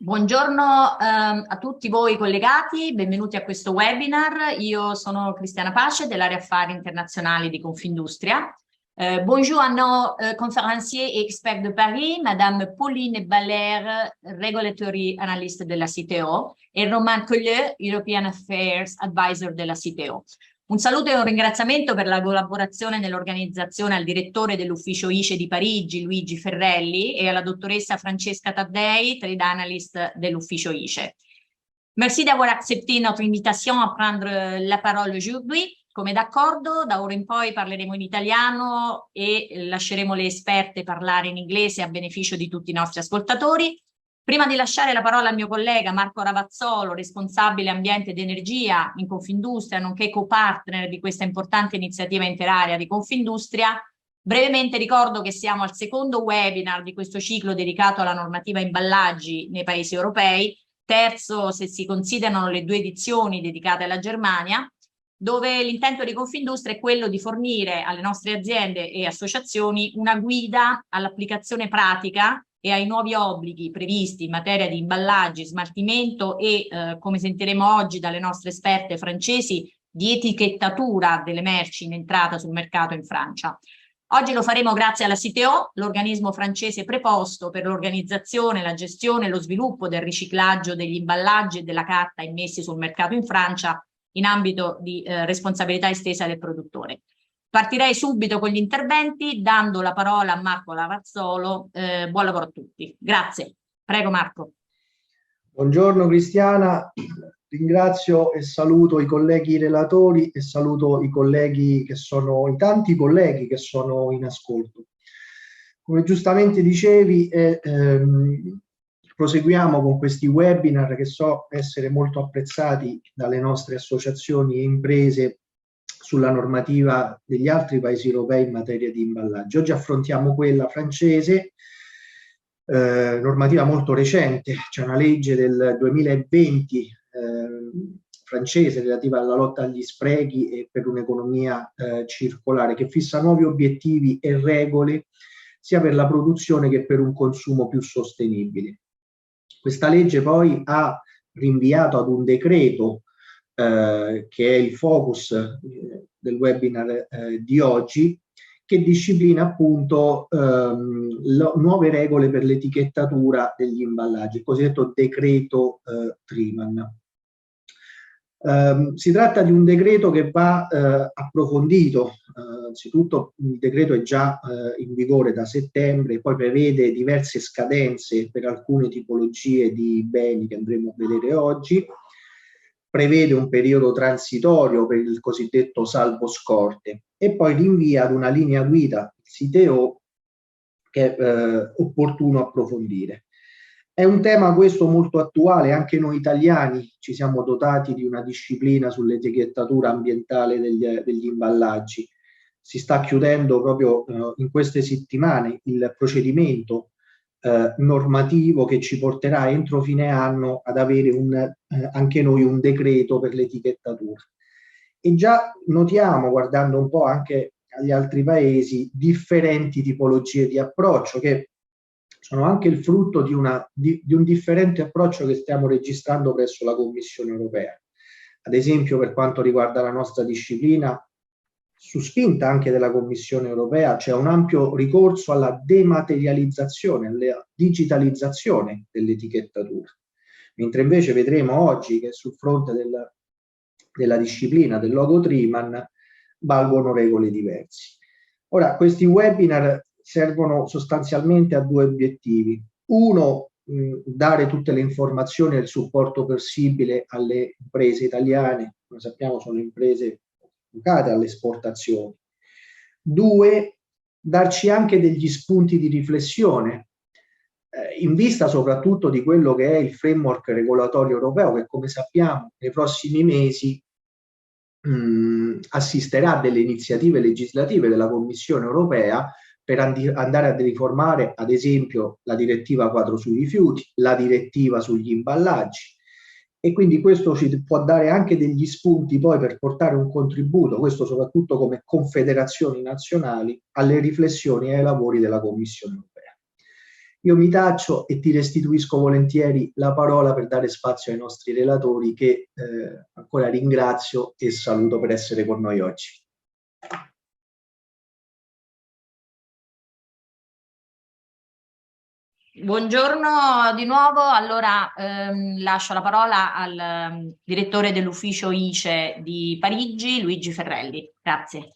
Buongiorno a tutti voi collegati, benvenuti a questo webinar. Io sono Cristiana Pace dell'area affari internazionali di Confindustria. Bonjour à nos conférenciers et experts de Paris, Madame Pauline Baller, Regulatory Analyst della CITEO, e Romain Collier, European Affairs Advisor della CITEO. Un saluto e un ringraziamento per la collaborazione nell'organizzazione al direttore dell'ufficio ICE di Parigi, Luigi Ferrelli, e alla dottoressa Francesca Taddei, Trade Analyst dell'ufficio ICE. Merci d'avoir accepté notre invitation à prendre la parole aujourd'hui. Come d'accordo, da ora in poi parleremo in italiano e lasceremo le esperte parlare in inglese a beneficio di tutti i nostri ascoltatori. Prima di lasciare la parola al mio collega Marco Ravazzolo, responsabile ambiente ed energia in Confindustria, nonché co-partner di questa importante iniziativa interarea di Confindustria, brevemente ricordo che siamo al secondo webinar di questo ciclo dedicato alla normativa imballaggi nei paesi europei, terzo se si considerano le 2 edizioni dedicate alla Germania, dove l'intento di Confindustria è quello di fornire alle nostre aziende e associazioni una guida all'applicazione pratica e ai nuovi obblighi previsti in materia di imballaggi, smaltimento e, come sentiremo oggi dalle nostre esperte francesi, di etichettatura delle merci in entrata sul mercato in Francia. Oggi lo faremo grazie alla CITEO, l'organismo francese preposto per l'organizzazione, la gestione e lo sviluppo del riciclaggio degli imballaggi e della carta immessi sul mercato in Francia in ambito di responsabilità estesa del produttore. Partirei subito con gli interventi, dando la parola a Marco Ravazzolo. Buon lavoro a tutti. Grazie. Prego Marco. Buongiorno Cristiana, ringrazio e saluto i colleghi relatori e saluto i colleghi che sono, i tanti colleghi che sono in ascolto. Come giustamente dicevi, proseguiamo con questi webinar che so essere molto apprezzati dalle nostre associazioni e imprese sulla normativa degli altri paesi europei in materia di imballaggi. Oggi affrontiamo quella francese, normativa molto recente, c'è una legge del 2020 francese relativa alla lotta agli sprechi e per un'economia circolare, che fissa nuovi obiettivi e regole sia per la produzione che per un consumo più sostenibile. Questa legge poi ha rinviato ad un decreto che è il focus del webinar di oggi, che disciplina appunto nuove regole per l'etichettatura degli imballaggi, il cosiddetto decreto Triman. Si tratta di un decreto che va approfondito. Anzitutto il decreto è già in vigore da settembre, poi prevede diverse scadenze per alcune tipologie di beni che andremo a vedere oggi, prevede un periodo transitorio per il cosiddetto salvo scorte e poi rinvia ad una linea guida CITEO che è opportuno approfondire. È un tema questo molto attuale, anche noi italiani ci siamo dotati di una disciplina sull'etichettatura ambientale degli imballaggi. Si sta chiudendo proprio in queste settimane il procedimento normativo che ci porterà entro fine anno ad avere anche noi un decreto per l'etichettatura. E già notiamo, guardando un po' anche agli altri paesi, differenti tipologie di approccio che sono anche il frutto di un differente approccio che stiamo registrando presso la Commissione europea. Ad esempio, per quanto riguarda la nostra disciplina, su spinta anche della Commissione europea, c'è un ampio ricorso alla dematerializzazione, alla digitalizzazione dell'etichettatura, mentre invece vedremo oggi che sul fronte della disciplina del logo Triman valgono regole diverse. Ora, questi webinar servono sostanzialmente a 2 obiettivi. Uno, dare tutte le informazioni e il supporto possibile alle imprese italiane, come sappiamo sono imprese vocate all'esportazione. 2, darci anche degli spunti di riflessione in vista soprattutto di quello che è il framework regolatorio europeo che, come sappiamo, nei prossimi mesi assisterà a delle iniziative legislative della Commissione europea per andare a riformare ad esempio la direttiva quadro sui rifiuti, la direttiva sugli imballaggi, e quindi questo ci può dare anche degli spunti poi per portare un contributo, questo soprattutto come confederazioni nazionali, alle riflessioni e ai lavori della Commissione europea. io mi taccio e ti restituisco volentieri la parola per dare spazio ai nostri relatori che ancora ringrazio e saluto per essere con noi oggi. Buongiorno di nuovo, allora lascio la parola al direttore dell'ufficio ICE di Parigi, Luigi Ferrelli. Grazie.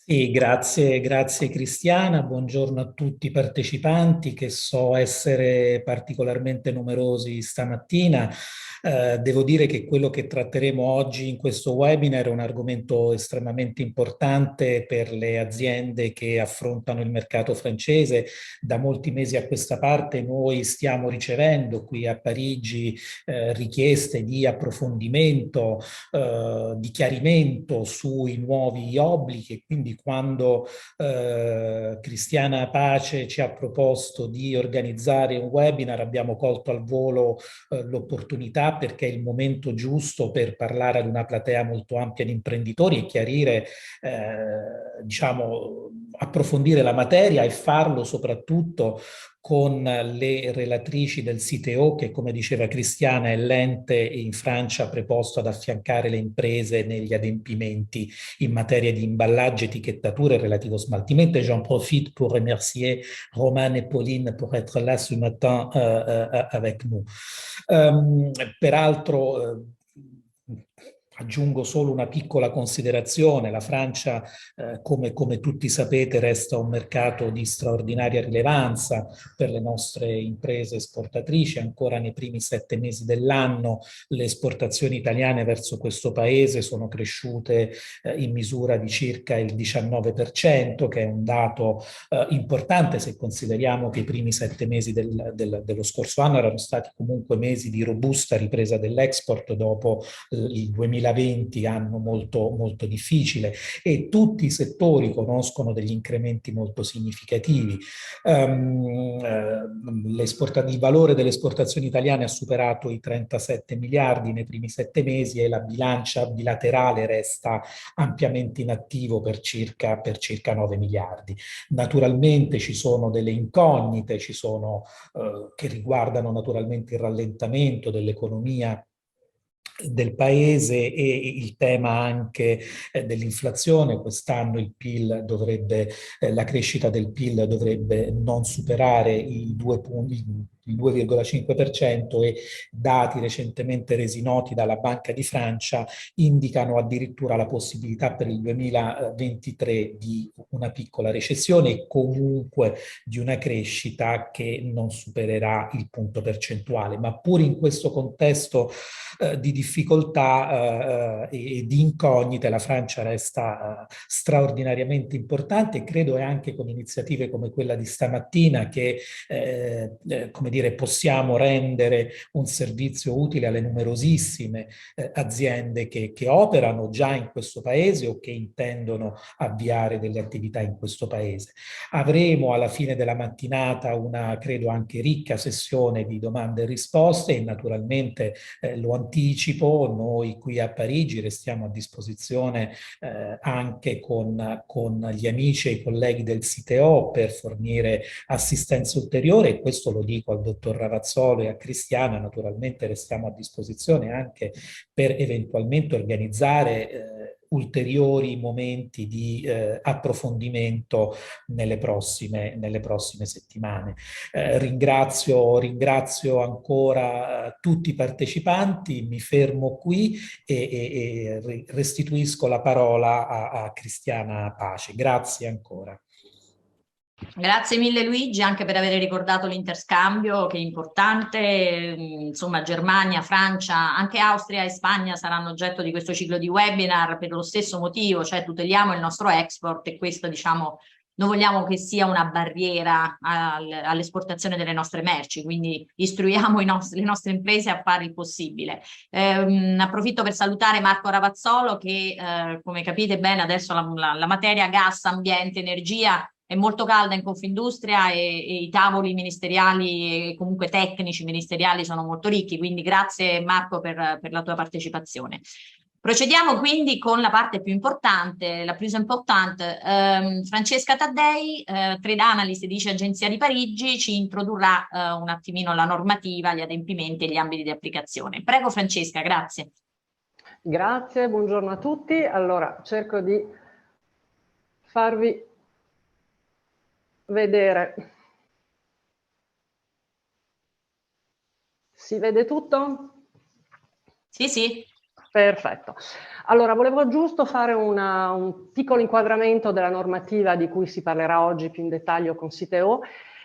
Sì, grazie Cristiana, buongiorno a tutti i partecipanti che so essere particolarmente numerosi stamattina. Devo dire che quello che tratteremo oggi in questo webinar è un argomento estremamente importante per le aziende che affrontano il mercato francese. Da molti mesi a questa parte noi stiamo ricevendo qui a Parigi richieste di approfondimento, di chiarimento sui nuovi obblighi, e quindi quando Cristiana Pace ci ha proposto di organizzare un webinar abbiamo colto al volo l'opportunità, perché è il momento giusto per parlare ad una platea molto ampia di imprenditori e chiarire, diciamo, approfondire la materia e farlo soprattutto con le relatrici del CITEO, che come diceva Cristiana è l'ente in Francia preposto ad affiancare le imprese negli adempimenti in materia di imballaggi, etichettatura e relativo smaltimento. Et j'en profite pour remercier Romane et Pauline pour être là ce matin avec nous. Peraltro, aggiungo solo una piccola considerazione: la Francia, come tutti sapete, resta un mercato di straordinaria rilevanza per le nostre imprese esportatrici. Ancora nei primi 7 mesi dell'anno le esportazioni italiane verso questo paese sono cresciute in misura di circa il 19%, che è un dato importante se consideriamo che i primi 7 mesi dello scorso anno erano stati comunque mesi di robusta ripresa dell'export dopo il 2020, anno molto difficile, e tutti i settori conoscono degli incrementi molto significativi. Il valore delle esportazioni italiane ha superato i 37 miliardi nei primi 7 mesi e la bilancia bilaterale resta ampiamente in attivo per circa 9 miliardi. Naturalmente ci sono delle incognite, che riguardano naturalmente il rallentamento dell'economia del paese e il tema anche dell'inflazione. Quest'anno la crescita del PIL dovrebbe non superare i 2,5%, e dati recentemente resi noti dalla Banca di Francia indicano addirittura la possibilità per il 2023 di una piccola recessione e comunque di una crescita che non supererà il punto percentuale. Ma pur in questo contesto di difficoltà e di incognite, la Francia resta straordinariamente importante, e credo è anche con iniziative come quella di stamattina che come dire, possiamo rendere un servizio utile alle numerosissime aziende che operano già in questo paese o che intendono avviare delle attività in questo paese. Avremo alla fine della mattinata una, credo, anche ricca sessione di domande e risposte, e naturalmente lo anticipo, noi qui a Parigi restiamo a disposizione anche con gli amici e i colleghi del CITEO per fornire assistenza ulteriore, e questo lo dico al dottor Ravazzolo e a Cristiana. Naturalmente restiamo a disposizione anche per eventualmente organizzare ulteriori momenti di approfondimento nelle prossime settimane. Ringrazio ancora tutti i partecipanti, mi fermo qui e restituisco la parola a Cristiana Pace. Grazie ancora. Grazie mille Luigi, anche per aver ricordato l'interscambio, che è importante. Insomma, Germania, Francia, anche Austria e Spagna saranno oggetto di questo ciclo di webinar per lo stesso motivo, cioè tuteliamo il nostro export, e questo, diciamo, non vogliamo che sia una barriera all'esportazione delle nostre merci, quindi istruiamo le nostre imprese a fare il possibile. Approfitto per salutare Marco Ravazzolo che, come capite bene, adesso la materia gas, ambiente, energia è molto calda in Confindustria, e i tavoli ministeriali e comunque tecnici ministeriali sono molto ricchi, quindi grazie Marco per la tua partecipazione. Procediamo quindi con la parte più importante, la più importante. Francesca Taddei, Trade Analyst di ICE Agenzia di Parigi, ci introdurrà un attimino la normativa, gli adempimenti e gli ambiti di applicazione. Prego Francesca, grazie. Grazie, buongiorno a tutti. Allora, cerco di farvi vedere. Si vede tutto? Sì, sì. Perfetto. Allora, volevo giusto fare un piccolo inquadramento della normativa di cui si parlerà oggi più in dettaglio con CITEO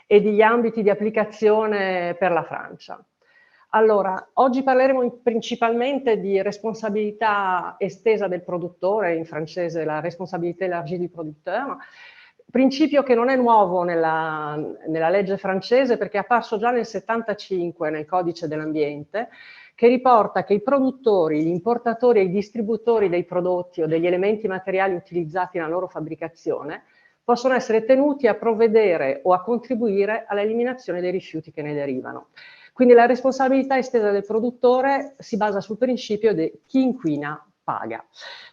e degli ambiti di applicazione per la Francia. Allora, oggi parleremo principalmente di responsabilità estesa del produttore, in francese la responsabilité élargie du producteur, principio che non è nuovo nella legge francese perché è apparso già nel 75 nel codice dell'ambiente, che riporta che i produttori, gli importatori e i distributori dei prodotti o degli elementi materiali utilizzati nella loro fabbricazione possono essere tenuti a provvedere o a contribuire all'eliminazione dei rifiuti che ne derivano. Quindi la responsabilità estesa del produttore si basa sul principio di chi inquina paga.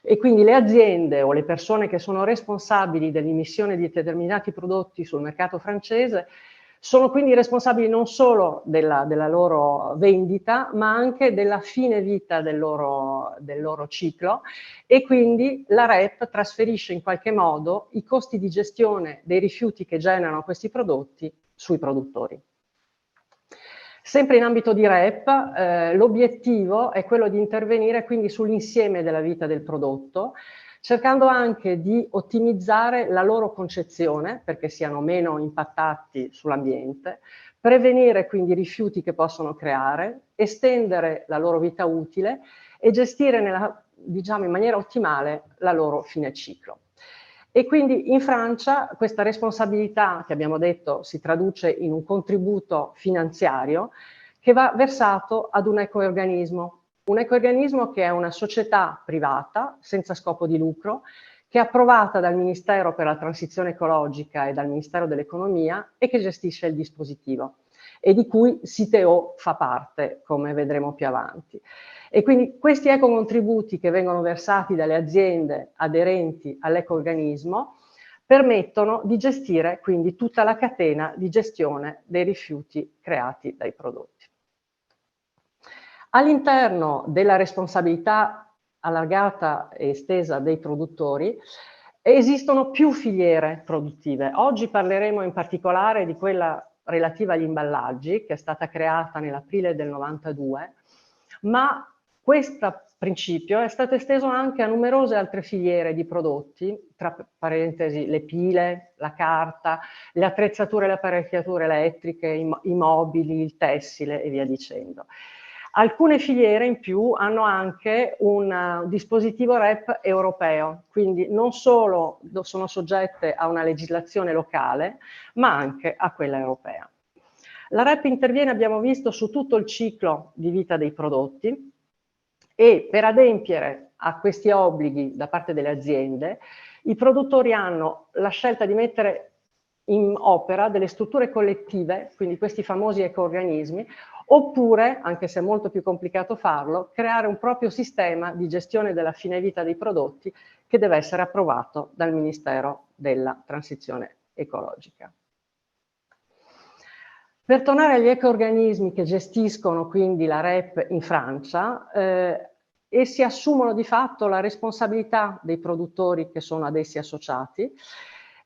E quindi le aziende o le persone che sono responsabili dell'emissione di determinati prodotti sul mercato francese sono quindi responsabili non solo della loro vendita, ma anche della fine vita del loro ciclo, e quindi la REP trasferisce in qualche modo i costi di gestione dei rifiuti che generano questi prodotti sui produttori. Sempre in ambito di REP, l'obiettivo è quello di intervenire quindi sull'insieme della vita del prodotto, cercando anche di ottimizzare la loro concezione perché siano meno impattati sull'ambiente, prevenire quindi i rifiuti che possono creare, estendere la loro vita utile e gestire in maniera ottimale la loro fine ciclo. E quindi in Francia questa responsabilità, che abbiamo detto, si traduce in un contributo finanziario che va versato ad un ecoorganismo. Un ecoorganismo che è una società privata senza scopo di lucro, che è approvata dal Ministero per la Transizione Ecologica e dal Ministero dell'Economia e che gestisce il dispositivo e di cui CITEO fa parte, come vedremo più avanti. E quindi questi ecocontributi che vengono versati dalle aziende aderenti all'ecoorganismo permettono di gestire quindi tutta la catena di gestione dei rifiuti creati dai prodotti. All'interno della responsabilità allargata e estesa dei produttori esistono più filiere produttive. Oggi parleremo in particolare di quella relativa agli imballaggi, che è stata creata nell'aprile del 92, ma questo principio è stato esteso anche a numerose altre filiere di prodotti, tra parentesi le pile, la carta, le attrezzature e le apparecchiature elettriche, i mobili, il tessile e via dicendo. Alcune filiere in più hanno anche un dispositivo REP europeo, quindi non solo sono soggette a una legislazione locale, ma anche a quella europea. La REP interviene, abbiamo visto, su tutto il ciclo di vita dei prodotti e per adempiere a questi obblighi da parte delle aziende, i produttori hanno la scelta di mettere in opera delle strutture collettive, quindi questi famosi ecoorganismi, oppure, anche se è molto più complicato farlo, creare un proprio sistema di gestione della fine vita dei prodotti che deve essere approvato dal Ministero della Transizione Ecologica. Per tornare agli ecoorganismi che gestiscono quindi la REP in Francia, essi assumono di fatto la responsabilità dei produttori che sono ad essi associati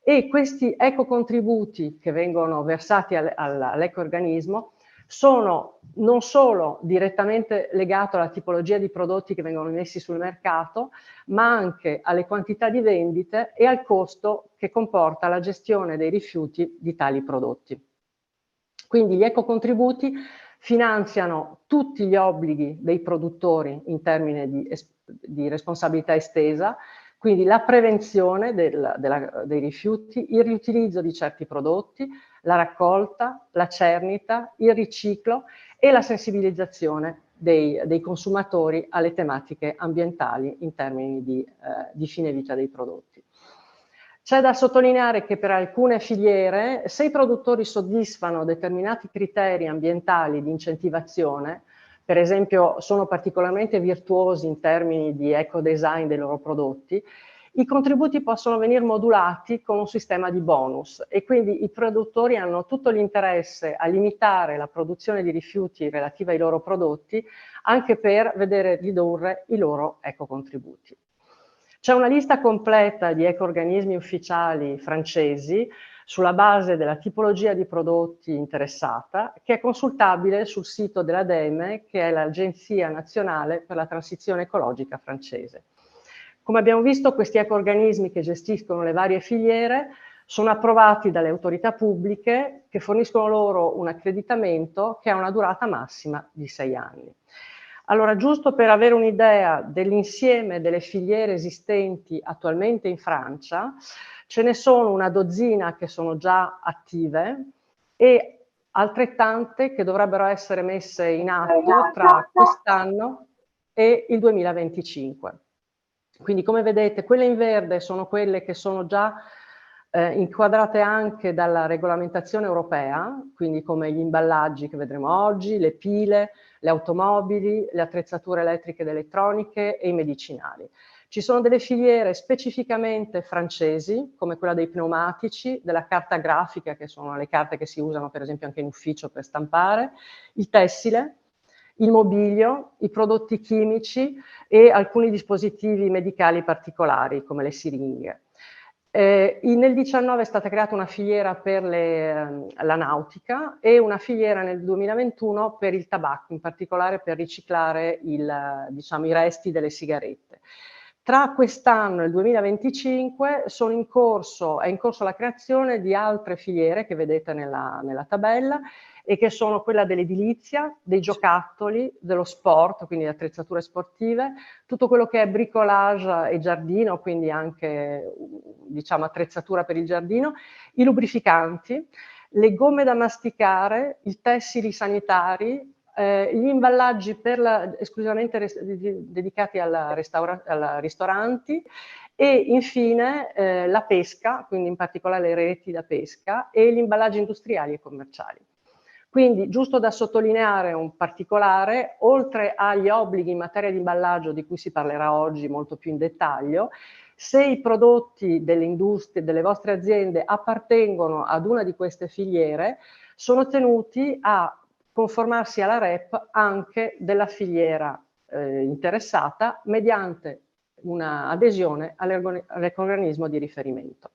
e questi ecocontributi che vengono versati all'ecoorganismo sono non solo direttamente legati alla tipologia di prodotti che vengono messi sul mercato, ma anche alle quantità di vendite e al costo che comporta la gestione dei rifiuti di tali prodotti. Quindi gli ecocontributi finanziano tutti gli obblighi dei produttori in termini di responsabilità estesa, quindi la prevenzione dei rifiuti, il riutilizzo di certi prodotti, la raccolta, la cernita, il riciclo e la sensibilizzazione dei consumatori alle tematiche ambientali in termini di fine vita dei prodotti. C'è da sottolineare che per alcune filiere, se i produttori soddisfano determinati criteri ambientali di incentivazione, per esempio, sono particolarmente virtuosi in termini di eco-design dei loro prodotti, i contributi possono venire modulati con un sistema di bonus e quindi i produttori hanno tutto l'interesse a limitare la produzione di rifiuti relativa ai loro prodotti anche per vedere ridurre i loro ecocontributi. C'è una lista completa di eco-organismi ufficiali francesi sulla base della tipologia di prodotti interessata, che è consultabile sul sito dell'ADEME, che è l'Agenzia Nazionale per la Transizione Ecologica francese. Come abbiamo visto, questi eco-organismi che gestiscono le varie filiere sono approvati dalle autorità pubbliche che forniscono loro un accreditamento che ha una durata massima di 6 anni. Allora, giusto per avere un'idea dell'insieme delle filiere esistenti attualmente in Francia, ce ne sono una dozzina che sono già attive e altrettante che dovrebbero essere messe in atto tra quest'anno e il 2025. Quindi, come vedete, quelle in verde sono quelle che sono già inquadrate anche dalla regolamentazione europea, quindi come gli imballaggi che vedremo oggi, le pile, le automobili, le attrezzature elettriche ed elettroniche e i medicinali. Ci sono delle filiere specificamente francesi, come quella dei pneumatici, della carta grafica, che sono le carte che si usano per esempio anche in ufficio per stampare, il tessile, il mobilio, i prodotti chimici e alcuni dispositivi medicali particolari, come le siringhe. Nel 2019 è stata creata una filiera per la nautica e una filiera nel 2021 per il tabacco, in particolare per riciclare i resti delle sigarette. Tra quest'anno e il 2025 è in corso la creazione di altre filiere che vedete nella tabella e che sono quella dell'edilizia, dei giocattoli, dello sport, quindi attrezzature sportive, tutto quello che è bricolage e giardino, quindi anche attrezzatura per il giardino, i lubrificanti, le gomme da masticare, i tessili sanitari, gli imballaggi esclusivamente dedicati ai ristoranti e infine la pesca, quindi in particolare le reti da pesca e gli imballaggi industriali e commerciali. Quindi, giusto da sottolineare un particolare, oltre agli obblighi in materia di imballaggio di cui si parlerà oggi molto più in dettaglio, se i prodotti delle industrie, delle vostre aziende appartengono ad una di queste filiere, sono tenuti a conformarsi alla REP anche della filiera interessata mediante un'adesione all'organismo di riferimento.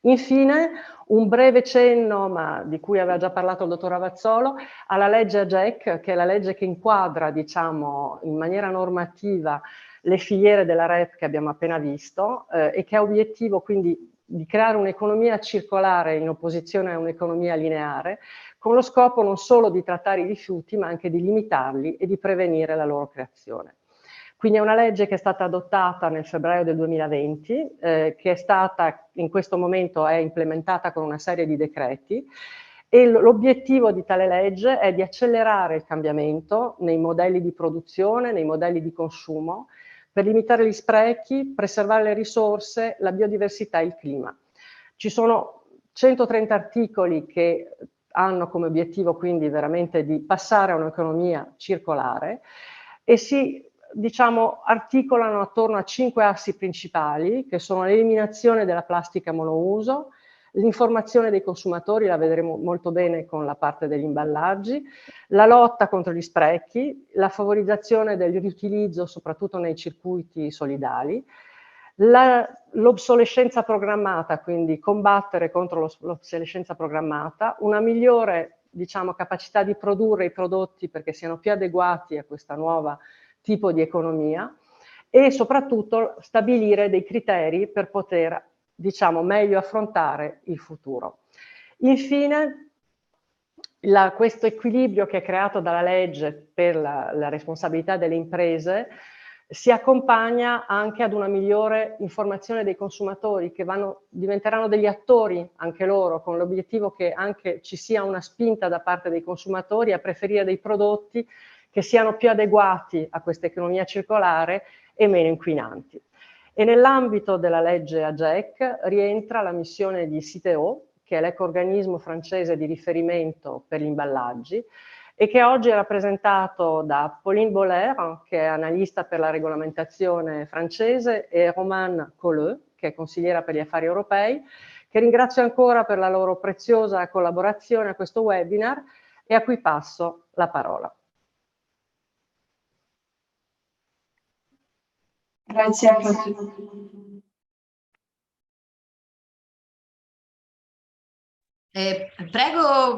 Infine, un breve cenno, ma di cui aveva già parlato il dottor Avazzolo, alla legge AGEC, che è la legge che inquadra, in maniera normativa le filiere della REP che abbiamo appena visto e che ha obiettivo quindi di creare un'economia circolare in opposizione a un'economia lineare, con lo scopo non solo di trattare i rifiuti, ma anche di limitarli e di prevenire la loro creazione. Quindi è una legge che è stata adottata nel febbraio del 2020, che è stata, in questo momento è implementata con una serie di decreti e l'obiettivo di tale legge è di accelerare il cambiamento nei modelli di produzione, nei modelli di consumo, per limitare gli sprechi, preservare le risorse, la biodiversità e il clima. Ci sono 130 articoli che hanno come obiettivo quindi veramente di passare a un'economia circolare e si articolano attorno a 5 assi principali, che sono l'eliminazione della plastica monouso, l'informazione dei consumatori, la vedremo molto bene con la parte degli imballaggi, la lotta contro gli sprechi, la favorizzazione del riutilizzo soprattutto nei circuiti solidali, l'obsolescenza programmata, quindi combattere contro l'obsolescenza programmata, una migliore capacità di produrre i prodotti perché siano più adeguati a questa nuova tipo di economia e soprattutto stabilire dei criteri per poter meglio affrontare il futuro. Infine, questo equilibrio che è creato dalla legge per la responsabilità delle imprese si accompagna anche ad una migliore informazione dei consumatori che diventeranno degli attori anche loro, con l'obiettivo che anche ci sia una spinta da parte dei consumatori a preferire dei prodotti che siano più adeguati a questa economia circolare e meno inquinanti. E nell'ambito della legge AGEC rientra la missione di CITEO, che è l'eco-organismo francese di riferimento per gli imballaggi, e che oggi è rappresentato da Pauline Boller, che è analista per la regolamentazione francese, e Romane Colleux, che è consigliera per gli affari europei, che ringrazio ancora per la loro preziosa collaborazione a questo webinar e a cui passo la parola. Grazie a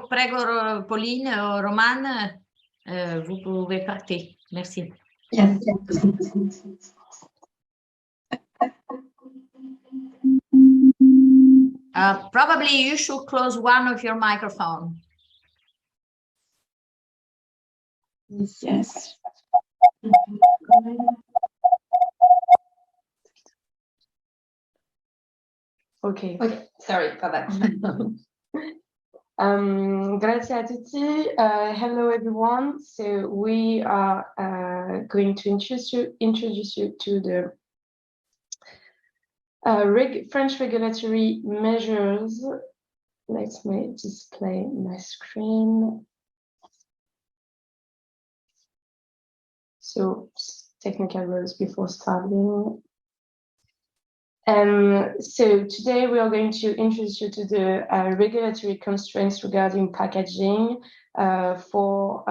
prego, Pauline o Roman, vous pouvez partir. Merci. Yes. Probably you should close one of your microphone. Yes. Okay, sorry for that. Grazie a tutti. Hello everyone. So we are going to introduce you to the French regulatory measures. Let me display my screen. So technical rules before starting. So today we are going to introduce you to the regulatory constraints regarding packaging for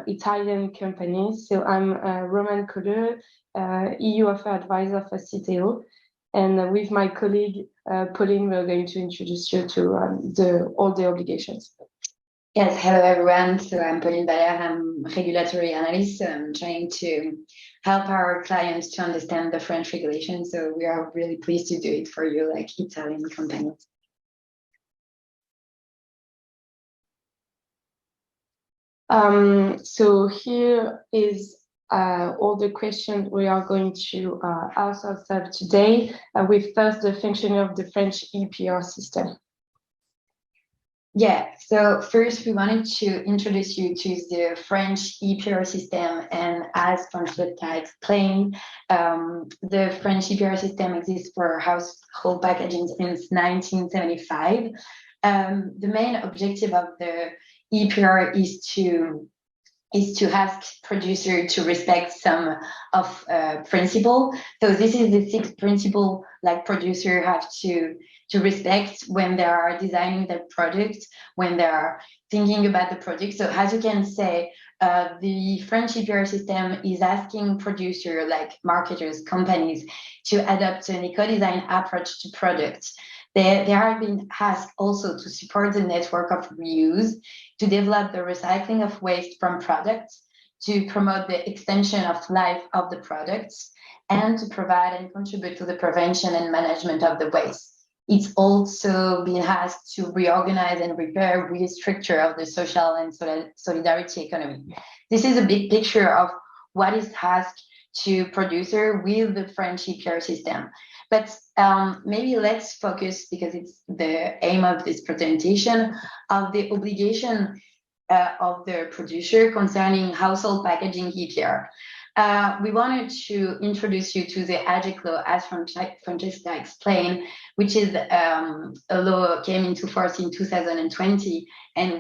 Italian companies. So I'm Romane Colleux, EU Affair Advisor for CITEO. And with my colleague, Pauline, we're going to introduce you to all the obligations. Yes, hello everyone. So I'm Pauline Baller, I'm regulatory analyst. So I'm trying to help our clients to understand the French regulation. So we are really pleased to do it for you, like Italian companies. So here is all the questions we are going to ask ourselves today, with first the functioning of the French EPR system. Yeah, so first we wanted to introduce you to the French EPR system, and as Francesca explained, the French EPR system exists for household packaging since 1975. The main objective of the EPR is to ask producer to respect some of principle. So this is the 6th principle, like producer have to respect when they are designing the product, when they are thinking about the product. So as you can say, the French EPR system is asking producer, like marketers, companies, to adopt an eco-design approach to products. They have been asked also to support the network of reuse, to develop the recycling of waste from products, to promote the extension of life of the products, and to provide and contribute to the prevention and management of the waste. It's also been asked to reorganize and repair, restructure of the social and solidarity economy. This is a big picture of what is asked to producer with the French EPR system. But maybe let's focus, because it's the aim of this presentation, of the obligation of the producer concerning household packaging EPR. We wanted to introduce you to the ICE law, as Francesca explained, which is a law came into force in 2020, and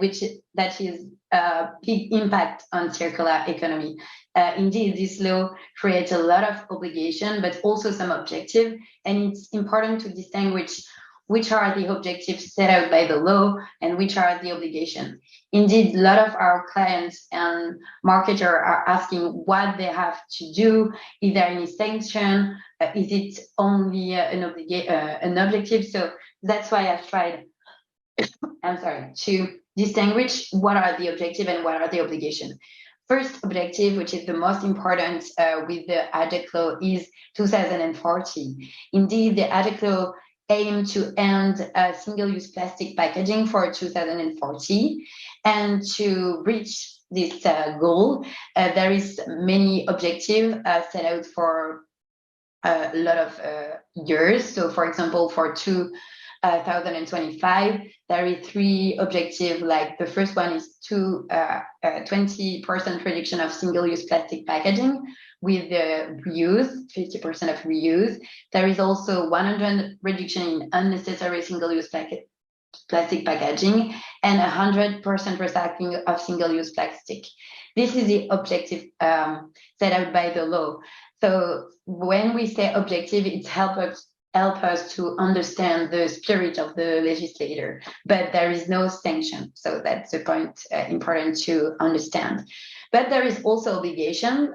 that is a big impact on circular economy. Indeed, this law creates a lot of obligation, but also some objective, and it's important to distinguish which are the objectives set out by the law and which are the obligation. Indeed, a lot of our clients and marketers are asking what they have to do. Is there any sanction? Is it only an objective? So that's why I've tried, to distinguish what are the objective and what are the obligation. First objective, which is the most important with the ICE law, is 2040. Indeed, the ICE law aim to end single-use plastic packaging for 2040, and to reach this goal, there is many objectives set out for a lot of years. So, for example, for 2025, there is 3 objectives. Like the first one is 20% reduction of single-use plastic packaging with reuse, 50% of reuse. There is also 100% reduction in unnecessary single-use plastic packaging and 100% recycling of single-use plastic. This is the objective set out by the law. So when we say objective, it helps us to understand the spirit of the legislator, but there is no sanction. So that's the point important to understand. But there is also obligation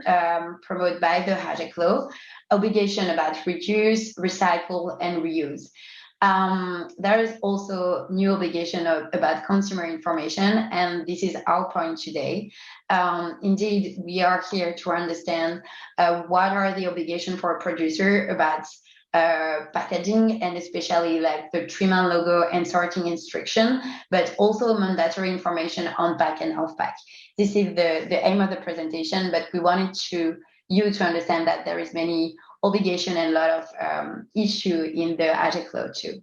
promoted by the HAJEC law, obligation about reduce, recycle, and reuse. There is also new obligation about consumer information, and this is our point today. Indeed, we are here to understand what are the obligations for a producer about packaging, and especially like the trim and logo and sorting instruction, but also mandatory information on pack and off pack. This is the aim of the presentation, but we wanted you to understand that there is many obligation and a lot of issue in the HAJEC law too.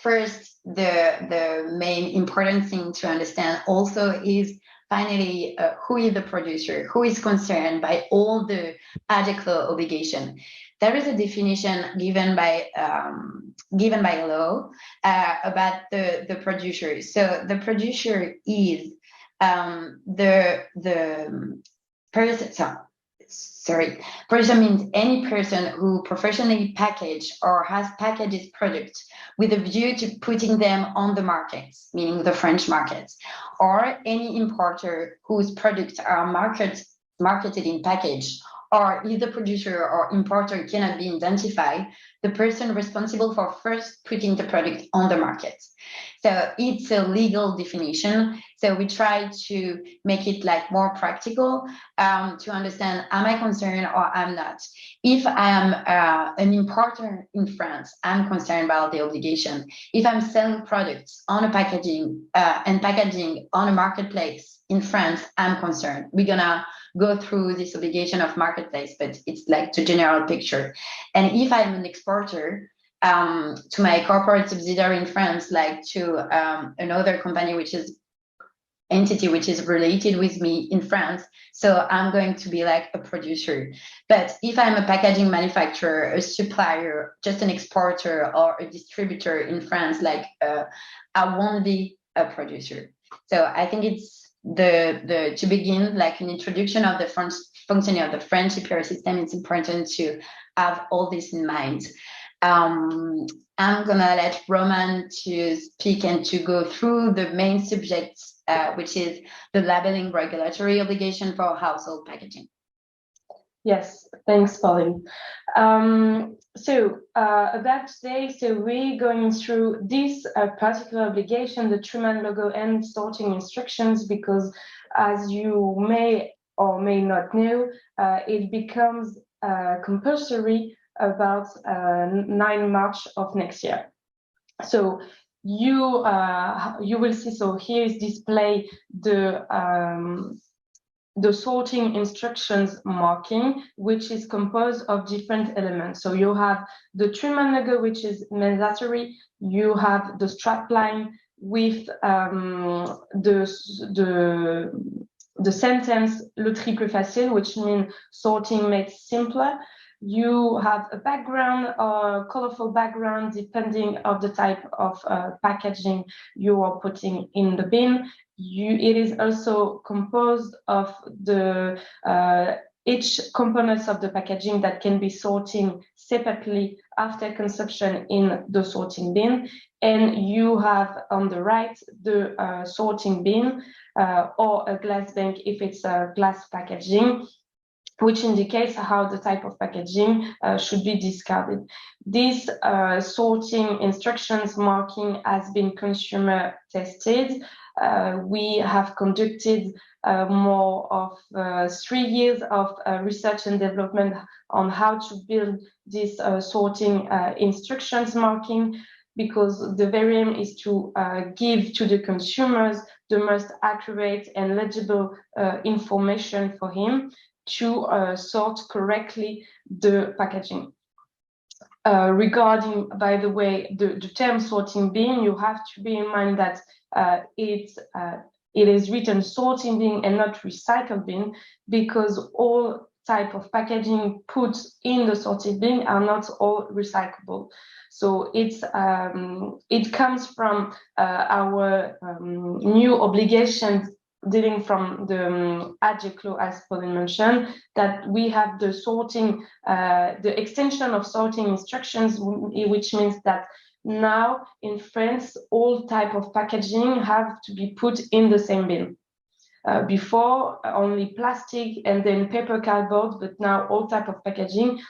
First, the main important thing to understand also is finally who is the producer, who is concerned by all the HAJEC law obligation. There is a definition given by law about the producer. So the producer is producer means any person who professionally package or has packaged products with a view to putting them on the markets, meaning the French markets, or any importer whose products are marketed in package, or if the producer or importer cannot be identified, the person responsible for first putting the product on the market. So it's a legal definition. So we try to make it like more practical to understand, am I concerned or I'm not? If I am an importer in France, I'm concerned about the obligation. If I'm selling products on a packaging and packaging on a marketplace in France, I'm concerned. We're gonna go through this obligation of marketplace, but it's like the general picture. And if I'm an exporter to my corporate subsidiary in France, like to another company entity which is related with me in France, so I'm going to be like a producer. But if I'm a packaging manufacturer, a supplier, just an exporter or a distributor in France, like I won't be a producer. So I think it's to begin, like an introduction of the functioning of the French IPR system, it's important to have all this in mind. I'm gonna let Roman to speak and to go through the main subjects, which is the labeling regulatory obligation for household packaging. Yes, thanks, Pauline. About today, so we're going through this particular obligation, the trim and logo and sorting instructions, because as you may or may not know, it becomes compulsory about 9 March of next year. So you will see, so here is displayed the sorting instructions marking, which is composed of different elements. So you have the trim and logo, which is mandatory. You have the strap line with the sentence "le tri plus facile," which means sorting makes simpler. You have a background or colorful background depending of the type of packaging you are putting in the bin. It is also composed of the each components of the packaging that can be sorting separately after consumption in the sorting bin. And you have on the right the sorting bin or a glass bank if it's a glass packaging, which indicates how the type of packaging should be discarded. This sorting instructions marking has been consumer tested. We have conducted more of 3 years of research and development on how to build this sorting instructions marking, because the very aim is to give to the consumers the most accurate and legible information for him to sort correctly the packaging. Regarding, by the way, the term sorting bin, you have to bear in mind that it is written sorting bin and not recycle bin, because all type of packaging put in the sorting bin are not all recyclable. So it comes from our new obligations dealing from the ciclo, as Pauline mentioned, that we have the sorting, the extension of sorting instructions, which means that now in France, all type of packaging have to be put in the same bin. Before, only plastic and then paper, cardboard, but now all type of packaging,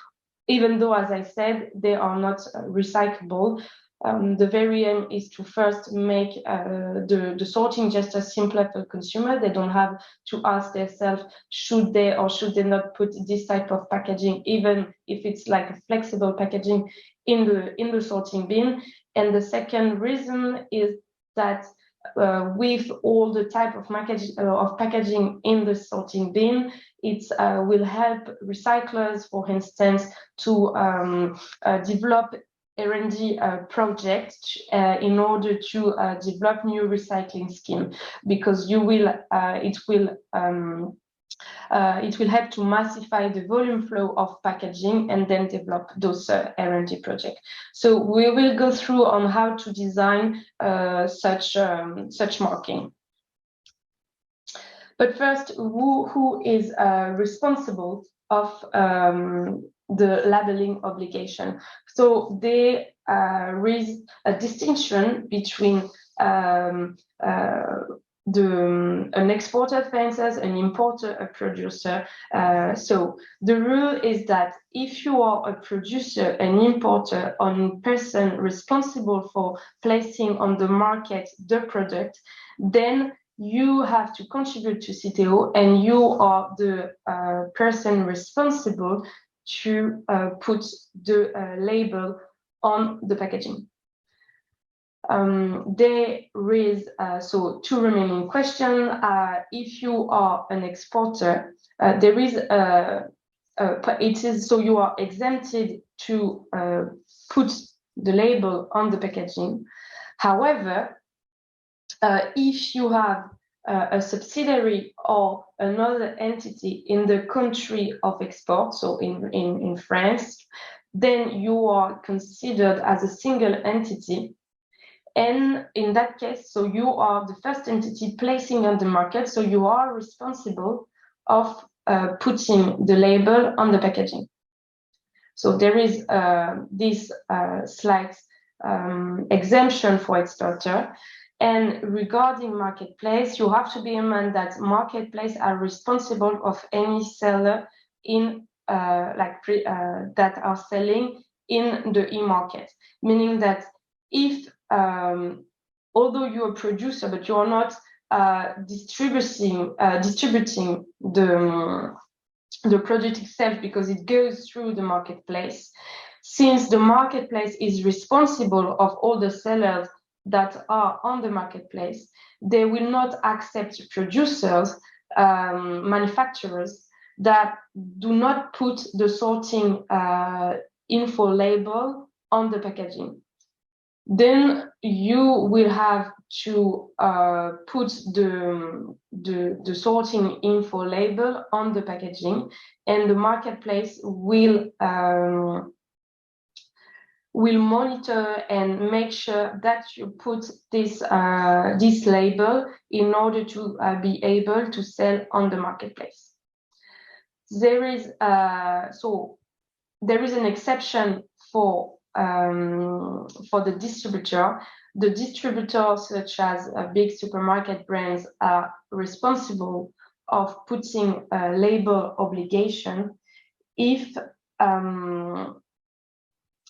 even though, as I said, they are not recyclable. The very aim is to first make the sorting just as simpler for consumer. They don't have to ask themselves, should they or should they not put this type of packaging, even if it's like a flexible packaging in the sorting bin. And the second reason is that with all the type of packaging in the sorting bin, it will help recyclers, for instance, to develop R&D projects in order to develop new recycling scheme, because it will help to massify the volume flow of packaging and then develop those R&D projects. So we will go through on how to design such marking. But first, who is responsible of the labeling obligation? So there is a distinction between an exporter, for instance, an importer, a producer. So the rule is that if you are a producer, an importer, or a person responsible for placing on the market the product, then you have to contribute to CITEO, and you are the person responsible to put the label on the packaging. There is so two remaining questions. If you are an exporter, there is so you are exempted to put the label on the packaging. However, if you have a subsidiary or another entity in the country of export, so in France, then you are considered as a single entity. And in that case, so you are the first entity placing on the market, so you are responsible of putting the label on the packaging. So there is this slight exemption for exporter. And regarding marketplace, you have to be in mind that marketplace are responsible of any seller in that are selling in the e-market, meaning that if although you're a producer, but you are not distributing the product itself, because it goes through the marketplace. Since the marketplace is responsible of all the sellers that are on the marketplace, they will not accept producers, manufacturers that do not put the sorting info label on the packaging. Then you will have to put the sorting info label on the packaging, and the marketplace will monitor and make sure that you put this this label in order to be able to sell on the marketplace. There is so there is an exception for the distributor. The distributors, such as big supermarket brands, are responsible of putting a label obligation if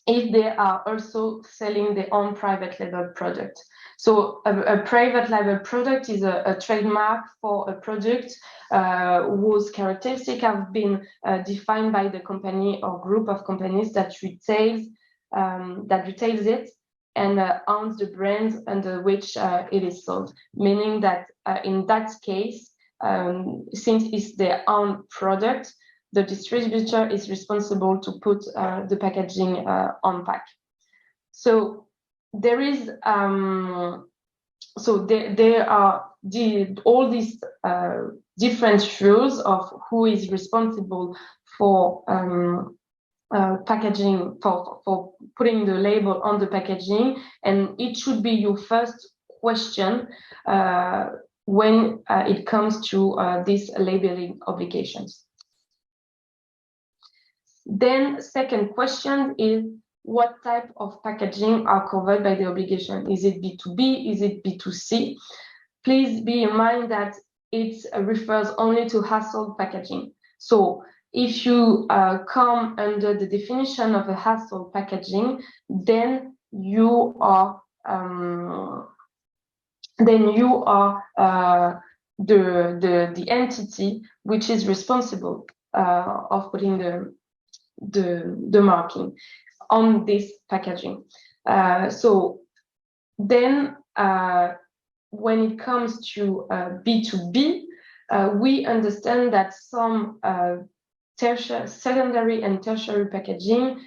they are also selling their own private label product. So a private label product is a trademark for a product whose characteristics have been defined by the company or group of companies that retails it and owns the brand under which it is sold. Meaning that in that case, since it's their own product, the distributor is responsible to put the packaging on pack. So there is there are all these different rules of who is responsible for packaging, for putting the label on the packaging, and it should be your first question when it comes to these labeling obligations. Then second question is, what type of packaging are covered by the obligation? Is it B2B? Is it B2C? Please be in mind that it refers only to household packaging. So if you come under the definition of a household packaging, then you are the entity which is responsible of putting the marking on this packaging. So then when it comes to B2B, we understand that some secondary and tertiary packaging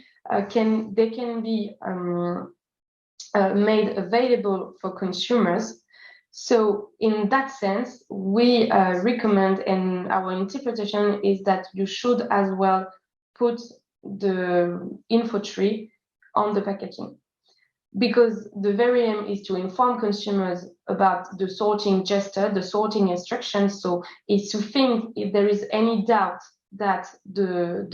can be made available for consumers. So in that sense, we recommend, and our interpretation is that you should as well put the info tree on the packaging, because the very aim is to inform consumers about the sorting gesture, the sorting instructions. So it's to think if there is any doubt that the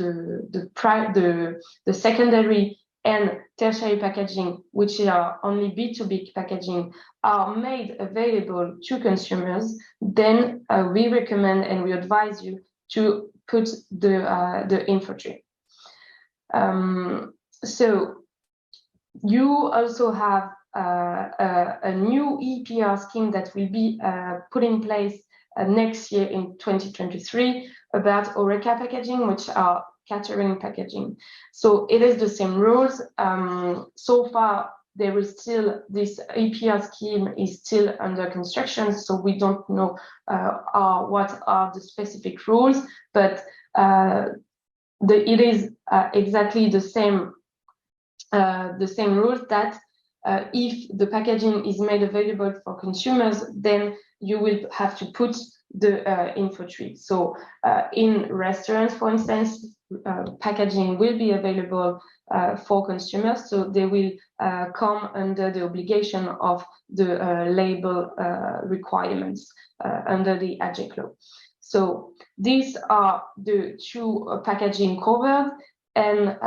secondary and tertiary packaging, which are only B2B packaging, are made available to consumers, then we recommend and we advise you to put the info tree. So you also have a new EPR scheme that will be put in place next year in 2023 about HoReCa packaging, which are catering packaging. So it is the same rules. So far, there is still this EPR scheme is still under construction, so we don't know what are the specific rules, but it is exactly the same rules that if the packaging is made available for consumers, then you will have to put the info tree. So in restaurants, for instance, packaging will be available for consumers, so they will come under the obligation of the label requirements under the ciclo. So these are the two packaging covered, and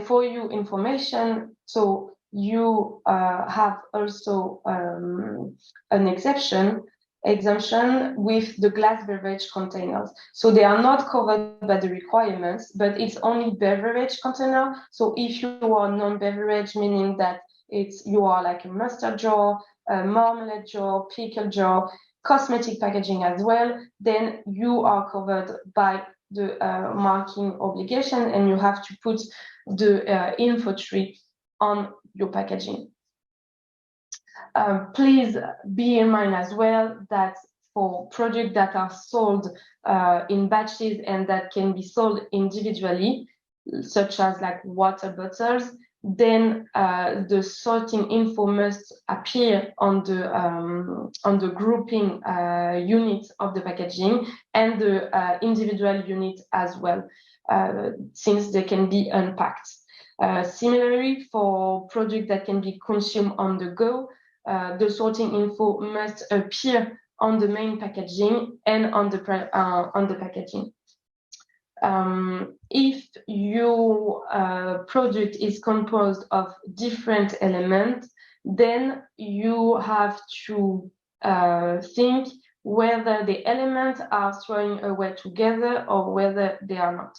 for your information, so you have also an exemption with the glass beverage containers. So they are not covered by the requirements, but it's only beverage container. So if you are non-beverage, meaning that you are like a mustard jar, a marmalade jar, pickle jar, cosmetic packaging as well, then you are covered by the marking obligation, and you have to put the info tree on your packaging. Please be in mind as well that for products that are sold in batches and that can be sold individually, such as like water bottles, then the sorting info must appear on the grouping unit of the packaging and the individual unit as well, since they can be unpacked. Similarly, for products that can be consumed on the go, the sorting info must appear on the main packaging and on the packaging. If your product is composed of different elements, then you have to think whether the elements are thrown away together or whether they are not.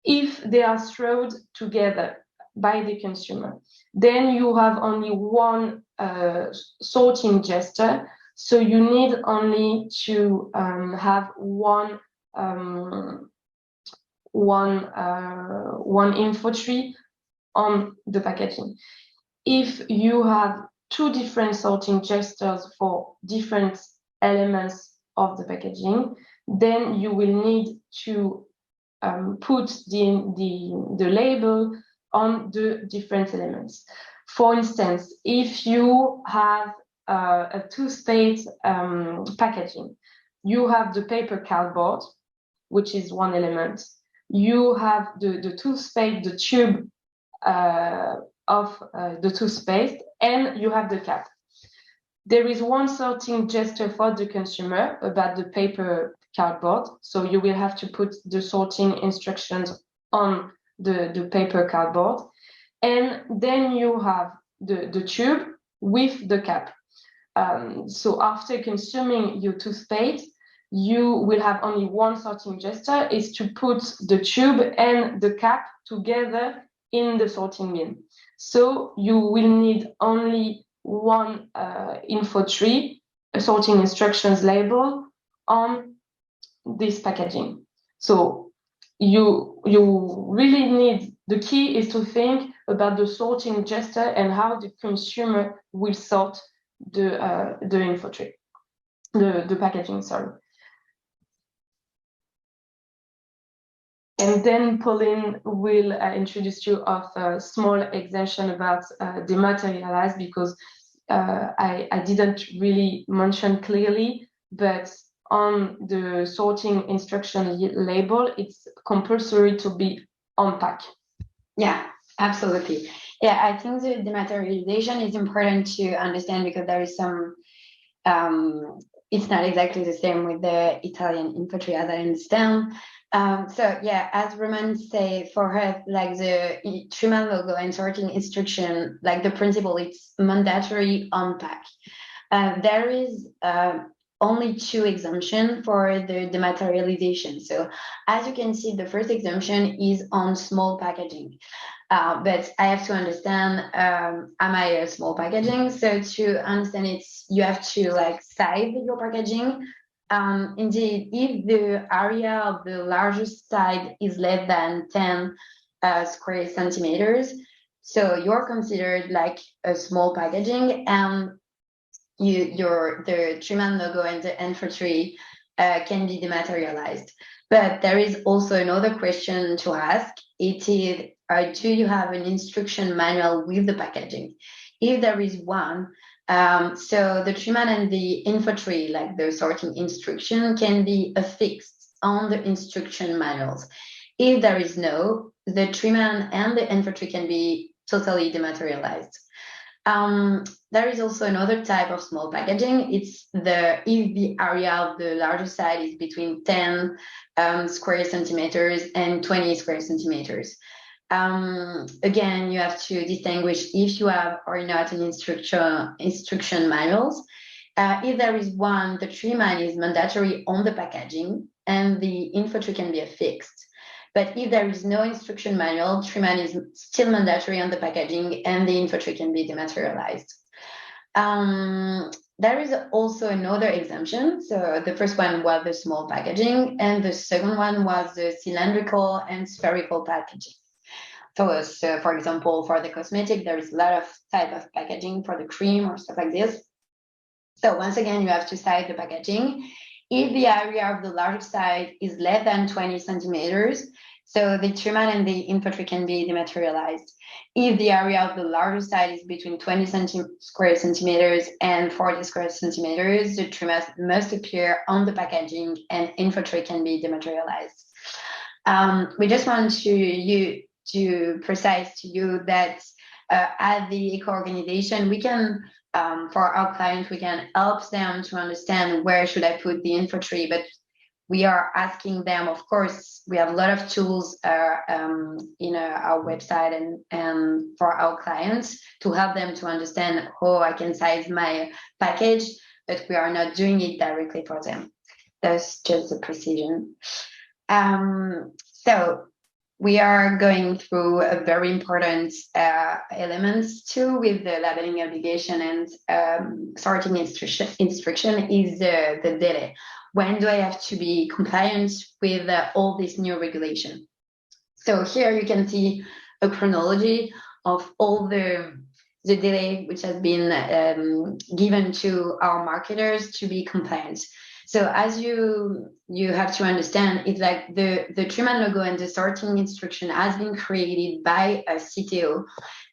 If they are thrown together by the consumer, then you have only one sorting gesture, so you need only to have one info tree on the packaging. If you have two different sorting gestures for different elements of the packaging, then you will need to put the label on the different elements. For instance, if you have a two-state packaging. You have the paper cardboard, which is one element. You have the toothpaste, the tube of the toothpaste, and you have the cap. There is one sorting gesture for the consumer about the paper cardboard. So you will have to put the sorting instructions on the paper cardboard. And then you have the tube with the cap. So after consuming your toothpaste, you will have only one sorting gesture, is to put the tube and the cap together in the sorting bin. So you will need only one info tree, a sorting instructions label on this packaging. So you really need, the key is to think about the sorting gesture and how the consumer will sort the info tree, the packaging, sorry. And then Pauline will introduce you of a small exemption about dematerialized, because I didn't really mention clearly, but on the sorting instruction label, it's compulsory to be on pack. Yeah, absolutely. Yeah, I think the dematerialization is important to understand, because there is some, it's not exactly the same with the Italian infantry, as I understand. So yeah, as Roman say, for her, like the Truman logo and sorting instruction, like the principle, it's mandatory on pack. There is only 2 exemptions for the dematerialization. So as you can see, the first exemption is on small packaging. But I have to understand, am I a small packaging? So to understand it, you have to like size your packaging. Indeed, if the area of the largest side is less than 10 square centimeters, so you're considered like a small packaging, and the Truman logo and the infantry can be dematerialized. But there is also another question to ask. It is, do you have an instruction manual with the packaging? If there is one, so the Truman and the infantry, like the sorting instruction, can be affixed on the instruction manuals. If there is no, the Truman and the infantry can be totally dematerialized. There is also another type of small packaging. It's if the area of the larger side is between 10 square centimeters and 20 square centimeters. Again, you have to distinguish if you have or not an instruction manuals. If there is one, the Truman is mandatory on the packaging and the infantry can be affixed. But if there is no instruction manual, Truman is still mandatory on the packaging and the infantry can be dematerialized. There is also another exemption. So the first one was the small packaging, and the second one was the cylindrical and spherical packaging. So, for example, for the cosmetic, there is a lot of type of packaging for the cream or stuff like this. So once again, you have to size the packaging. If the area of the large side is less than 20 centimeters, so the Truman and the infantry can be dematerialized. If the area of the larger side is between 20 square centimeters and 40 square centimeters, the Truman must appear on the packaging and infantry can be dematerialized. We just want to precise to you that at the ECO organization, we can, for our clients, we can help them to understand where should I put the infantry, but we are asking them, of course, we have a lot of tools in our website and for our clients to help them to understand how I can size my package, but we are not doing it directly for them. That's just a precision. So we are going through a very important elements too with the labeling obligation and sorting instruction is the delay. When do I have to be compliant with all this new regulation? So here you can see a chronology of all the delay which has been given to our marketers to be compliant. So as you have to understand, it's like the Truman logo and the sorting instruction has been created by a CITEO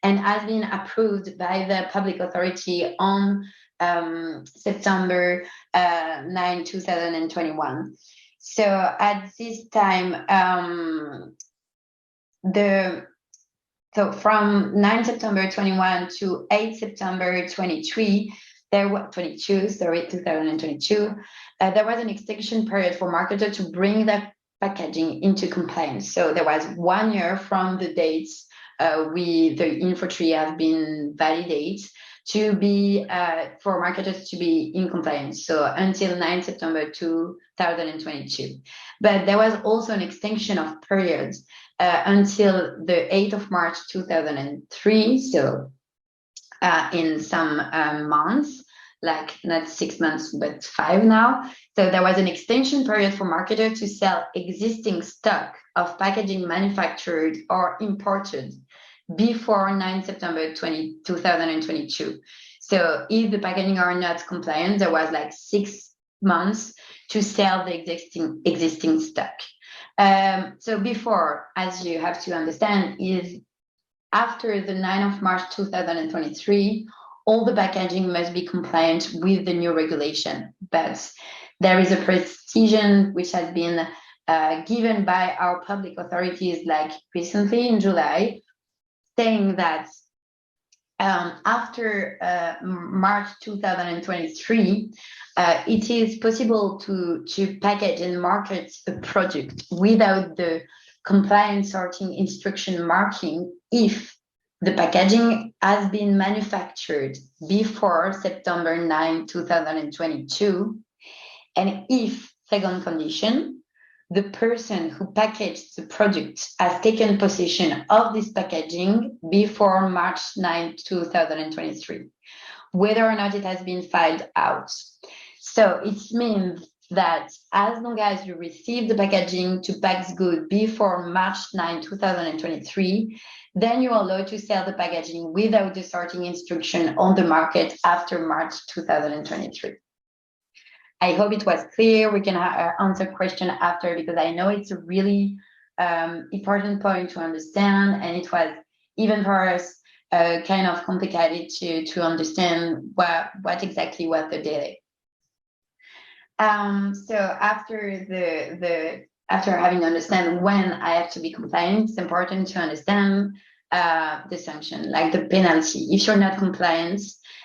and has been approved by the public authority on September 9, 2021. So at this time, so from 9 September 21 to 8 September 2022, there was an extension period for marketers to bring their packaging into compliance. So there was 1 year from the dates the inventory have been validated to be for marketers to be in compliance. So until 9 September 2022. But there was also an extension of periods until the 8th of March 2003. So in some months, like not 6 months, but 5 now. So there was an extension period for marketers to sell existing stock of packaging manufactured or imported before 9 September 2022. So if the packaging are not compliant, there was like 6 months to sell the existing stock. So before, as you have to understand, is after the 9th of March 2023, all the packaging must be compliant with the new regulation. But there is a precision which has been given by our public authorities, like recently in July, saying that after March 2023, it is possible to package and market a product without the compliant sorting instruction marking if the packaging has been manufactured before September 9, 2022, and if, second condition, the person who packaged the product has taken possession of this packaging before March 9, 2023, whether or not it has been filed out. So it means that as long as you receive the packaging to pack goods before March 9, 2023, then you are allowed to sell the packaging without the sorting instruction on the market after March 2023. I hope it was clear. We can answer question after, because I know it's a really important point to understand, and it was even for us kind of complicated to understand what exactly was the delay. So after having understand when I have to be compliant, it's important to understand the sanction, like the penalty. If you're not compliant,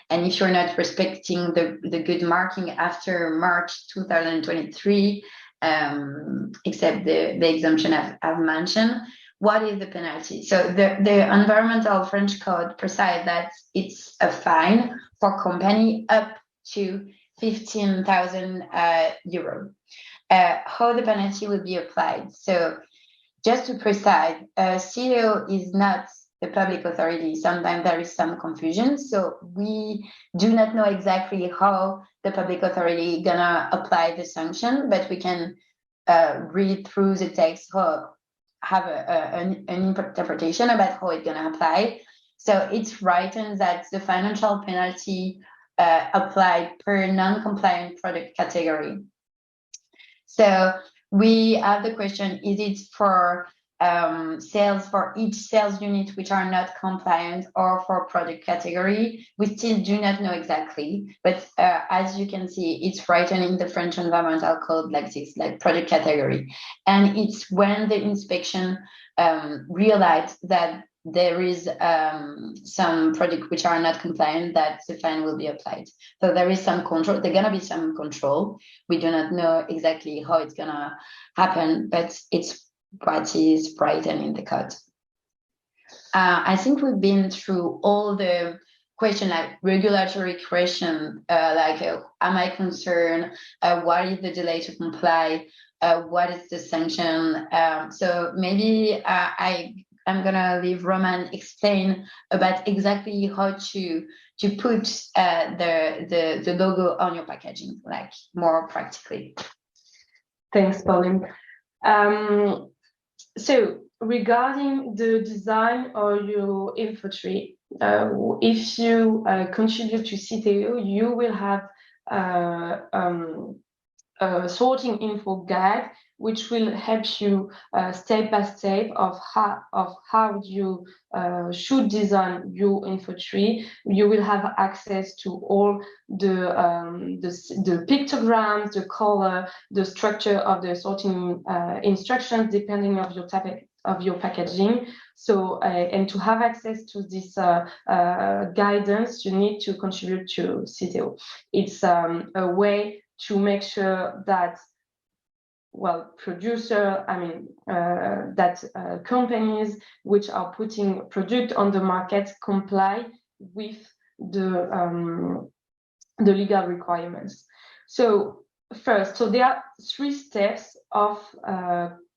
and if you're not respecting the good marking after March 2023, except the exemption I've mentioned, what is the penalty? So the environmental French code precise that it's a fine for company up to 15,000 euro. How the penalty will be applied? So just to precise, CITEO is not the public authority. Sometimes there is some confusion. So we do not know exactly how the public authority gonna apply the sanction, but we can read through the text, have an interpretation about how it's gonna apply. So it's written that the financial penalty applied per non-compliant product category. So we have the question, is it for sales for each sales unit which are not compliant or for product category? We still do not know exactly, but as you can see, it's written in the French environmental code like this, like product category. And it's when the inspection realized that there is some product which are not compliant that the fine will be applied. So there is some control, there's gonna be some control. We do not know exactly how it's gonna happen, but it's what is written in the code. I think we've been through all the questions, like regulatory question, like am I concerned? What is the delay to comply? What is the sanction? So maybe I'm gonna leave Roman explain about exactly how to put the logo on your packaging, like more practically. Thanks, Pauline. So regarding the design of your inventory, if you contribute to CITEO, you will have sorting info guide, which will help you step by step of how you should design your info tree. You will have access to all the pictograms, the color, the structure of the sorting instructions, depending on your type of your packaging. So, and to have access to this guidance, you need to contribute to CITEO. It's a way to make sure that, well, companies which are putting product on the market comply with the legal requirements. So first, so there are 3 steps of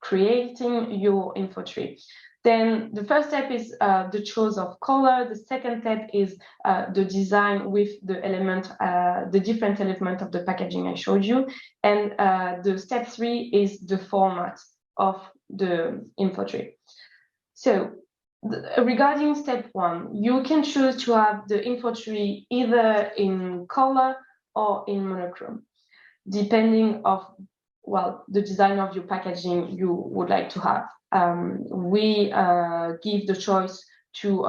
creating your info tree. Then the first step is the choice of color. The second step is the design with the element, the different element of the packaging I showed you. And the step 3 is the format of the info tree. So regarding step 1, you can choose to have the info tree either in color or in monochrome, depending of, well, the design of your packaging you would like to have. We give the choice to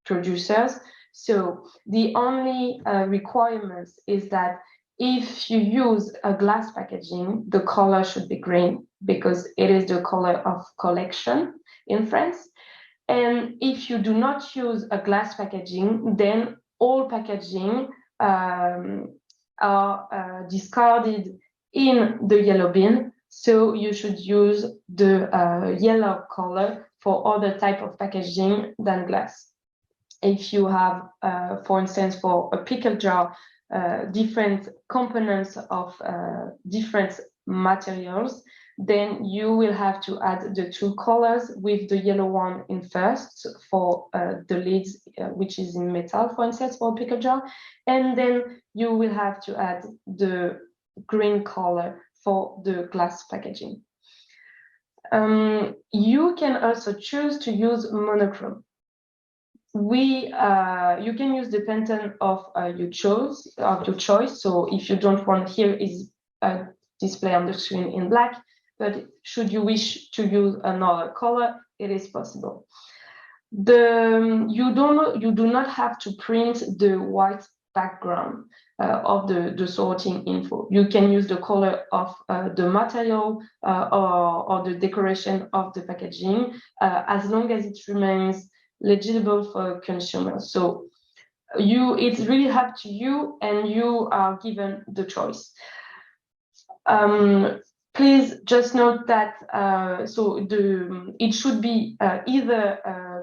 producers. So the only requirements is that if you use a glass packaging, the color should be green because it is the color of collection in France. And if you do not use a glass packaging, then all packaging are discarded in the yellow bin. So you should use the yellow color for other type of packaging than glass. If you have, for instance, for a pickle jar, different components of different materials, then you will have to add the 2 colors with the yellow one in first for the lids, which is in metal, for instance, for a pickle jar. And then you will have to add the green color for the glass packaging. You can also choose to use monochrome. You can use the pattern of your choice. So if you don't want, here is a display on the screen in black, but should you wish to use another color, it is possible. You do not have to print the white background of the sorting info. You can use the color of the material or the decoration of the packaging as long as it remains legible for consumers. So it's really up to you, and you are given the choice. Please just note that it should be either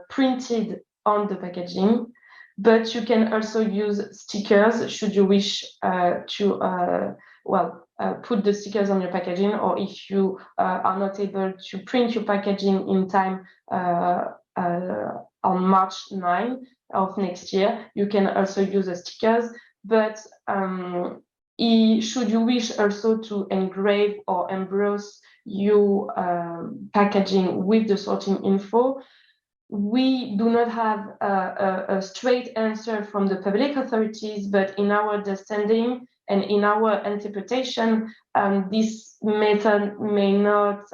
printed on the packaging, but you can also use stickers should you wish to put the stickers on your packaging, or if you are not able to print your packaging in time on March 9 of next year, you can also use the stickers. But should you wish also to engrave or emboss your packaging with the sorting info, we do not have a straight answer from the public authorities, but in our understanding and in our interpretation, this method may not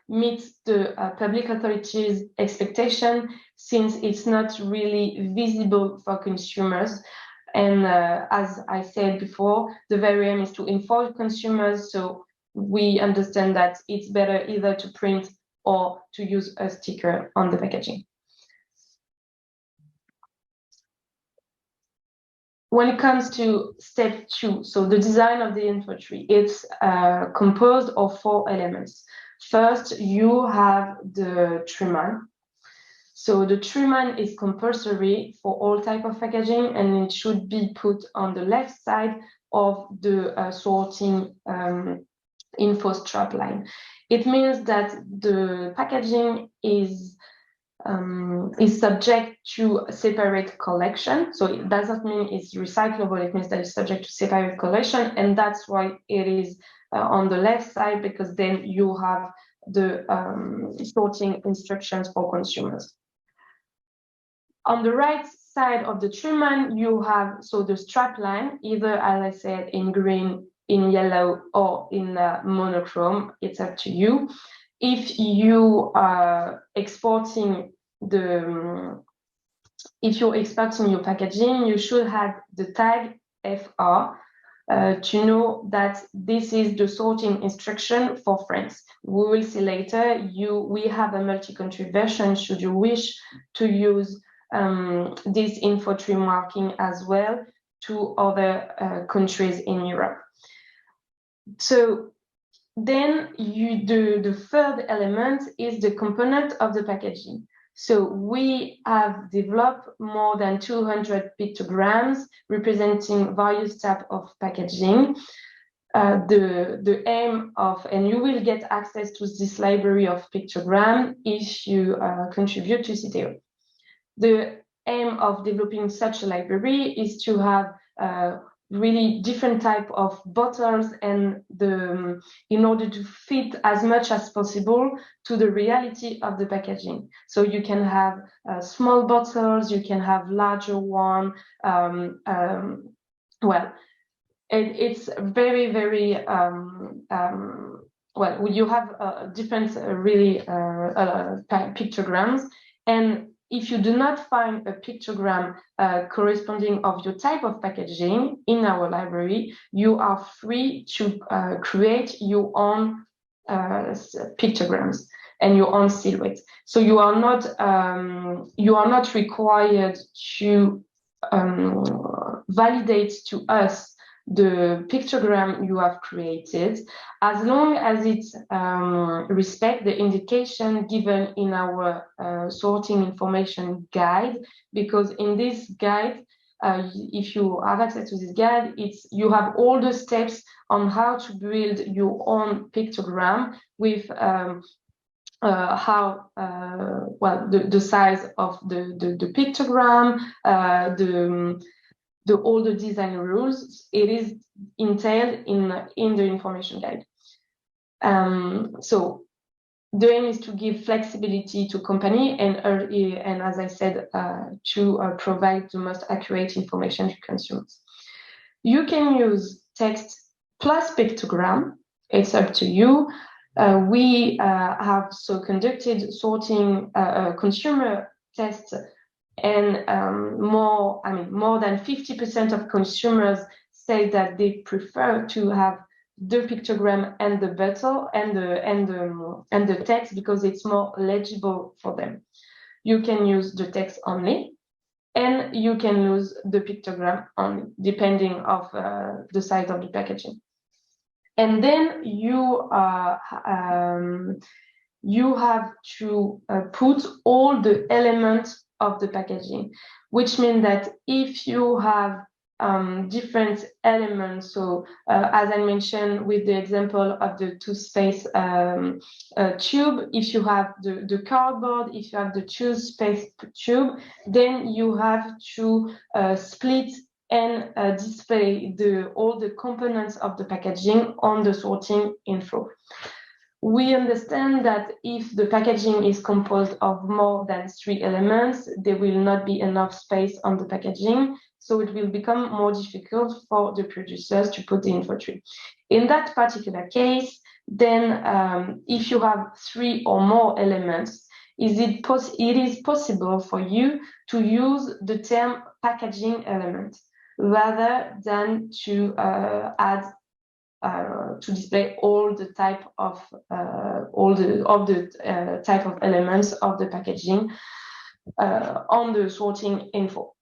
meet the public authorities' expectation, since it's not really visible for consumers. And as I said before, the very aim is to inform consumers, so we understand that it's better either to print or to use a sticker on the packaging. When it comes to step 2, so the design of the info tree, it's composed of 4 elements. First, you have the treeman. So the treeman is compulsory for all type of packaging, and it should be put on the left side of the sorting info strap line. It means that the packaging is subject to separate collection. So it doesn't mean it's recyclable, it means that it's subject to separate collection, and that's why it is on the left side, because then you have the sorting instructions for consumers. On the right side of the trim, you have the strap line, either, as I said, in green, in yellow, or in monochrome. It's up to you. If you are exporting if you're exporting your packaging, you should have the tag FR to know that this is the sorting instruction for France. We will see later. We have a multi-country version should you wish to use this info trim marking as well to other countries in Europe. So then the third element is the component of the packaging. So we have developed more than 200 pictograms representing various types of packaging. The aim of, and you will get access to this library of pictogram if you contribute to CITEO. The aim of developing such a library is to have really different type of bottles and in order to fit as much as possible to the reality of the packaging. So you can have small bottles, you can have larger one. Well, it's very, very, well, you have different really pictograms, and if you do not find a pictogram corresponding of your type of packaging in our library, you are free to create your own pictograms and your own silhouettes. So you are not required to validate to us the pictogram you have created, as long as it respects the indication given in our sorting information guide, because in this guide, if you have access to this guide, you have all the steps on how to build your own pictogram with how well the size of the pictogram, all the design rules. It is entailed in the information guide. So the aim is to give flexibility to company and as I said, to provide the most accurate information to consumers. You can use text plus pictogram. It's up to you. We have conducted sorting consumer tests, and more than 50% of consumers say that they prefer to have the pictogram and the bottle and the text because it's more legible for them. You can use the text only, and you can use the pictogram only, depending of the size of the packaging. And then you have to put all the elements of the packaging, which means that if you have different elements, so as I mentioned with the example of the toothpaste tube, if you have the cardboard, if you have the toothpaste tube, then you have to split and display all the components of the packaging on the sorting info. We understand that if the packaging is composed of more than 3 elements, there will not be enough space on the packaging, so it will become more difficult for the producers to put the info tree. In that particular case, then if you have 3 or more elements, it is possible for you to use the term packaging element rather than to add to display all the type of type of elements of the packaging on the sorting info.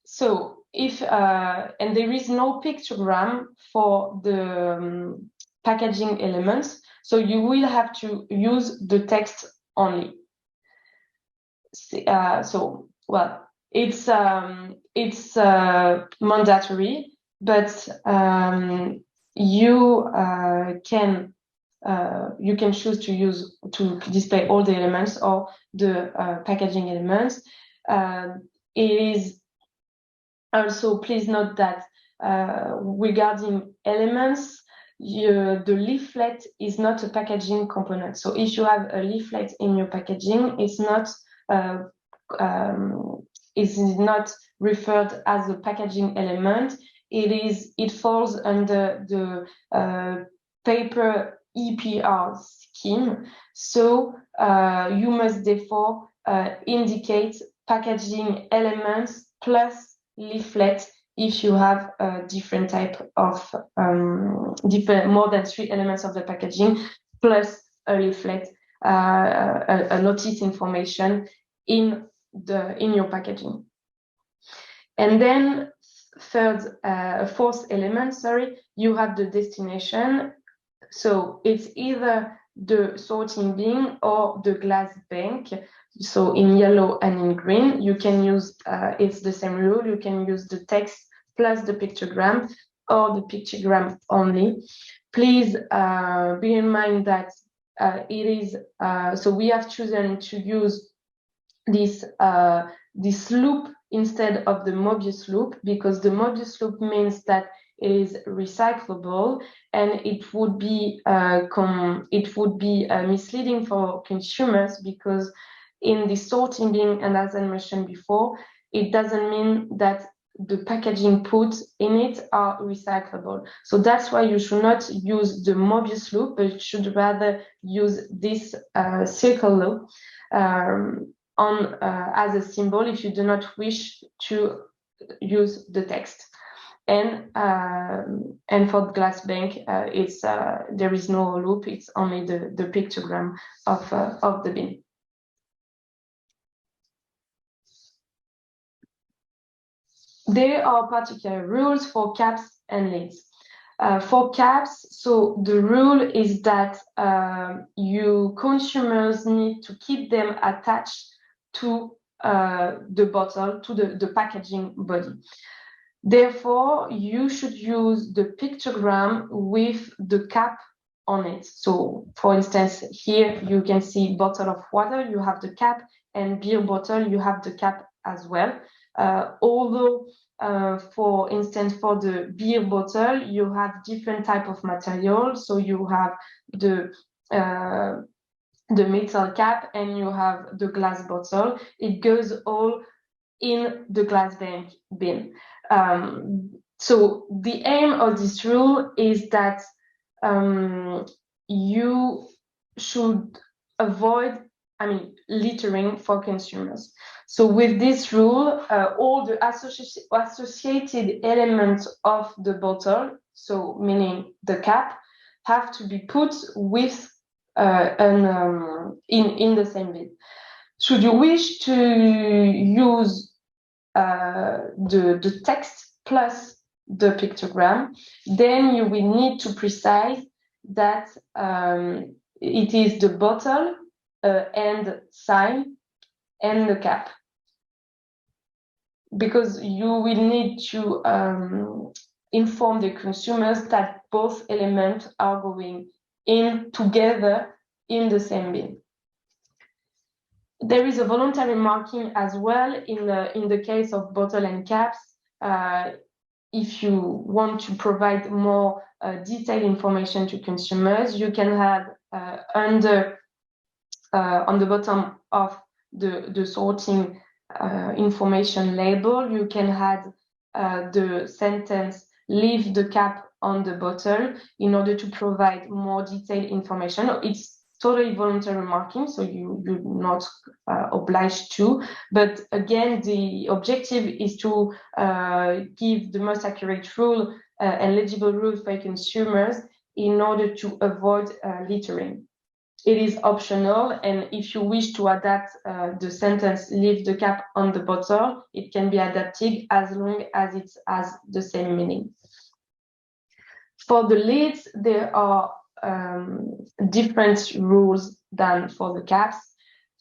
So if and there is no pictogram for the packaging elements, so you will have to use the text only. So well, it's mandatory. But you can choose to display all the elements or the packaging elements. It is also, please note that regarding elements, the leaflet is not a packaging component. So if you have a leaflet in your packaging, it's not referred as a packaging element. It falls under the paper EPR scheme. So you must therefore indicate packaging elements plus leaflet if you have a different type of more than 3 elements of the packaging plus a leaflet, a notice information in your packaging. And then fourth element, you have the destination. So it's either the sorting bin or the glass bank. So in yellow and in green, you can use, it's the same rule, you can use the text plus the pictogram or the pictogram only. Please bear in mind that it is, so we have chosen to use this loop instead of the Mobius loop, because the Mobius loop means that it is recyclable, and it would be misleading for consumers, because in the sorting bin, and as I mentioned before, it doesn't mean that the packaging put in it are recyclable. So that's why you should not use the Mobius loop, but you should rather use this circle loop as a symbol if you do not wish to use the text. And for the glass bank, there is no loop; it's only the pictogram of the bin. There are particular rules for caps and lids. For caps, so the rule is that you consumers need to keep them attached to the bottle, to the packaging body. Therefore, you should use the pictogram with the cap on it. So, for instance, here you can see bottle of water, you have the cap, and beer bottle, you have the cap as well. Although, for instance, for the beer bottle, you have different type of material. So you have the metal cap and you have the glass bottle. It goes all in the glass bank bin. So the aim of this rule is that you should avoid, littering for consumers. So with this rule, all the associated elements of the bottle, so meaning the cap, have to be put with in the same bin. Should you wish to use the text plus the pictogram, then you will need to precise that it is the bottle and sign and the cap, because you will need to inform the consumers that both elements are going in together in the same bin. There is a voluntary marking as well in the case of bottle and caps. If you want to provide more detailed information to consumers, you can have on the bottom of the sorting information label, you can add the sentence "leave the cap on the bottle" in order to provide more detailed information. It's totally voluntary marking, so you're not obliged to. But again, the objective is to give the most accurate rule and legible rule for consumers in order to avoid littering. It is optional, and if you wish to adapt the sentence "leave the cap on the bottle," it can be adapted as long as it has the same meaning. For the lids, there are different rules than for the caps.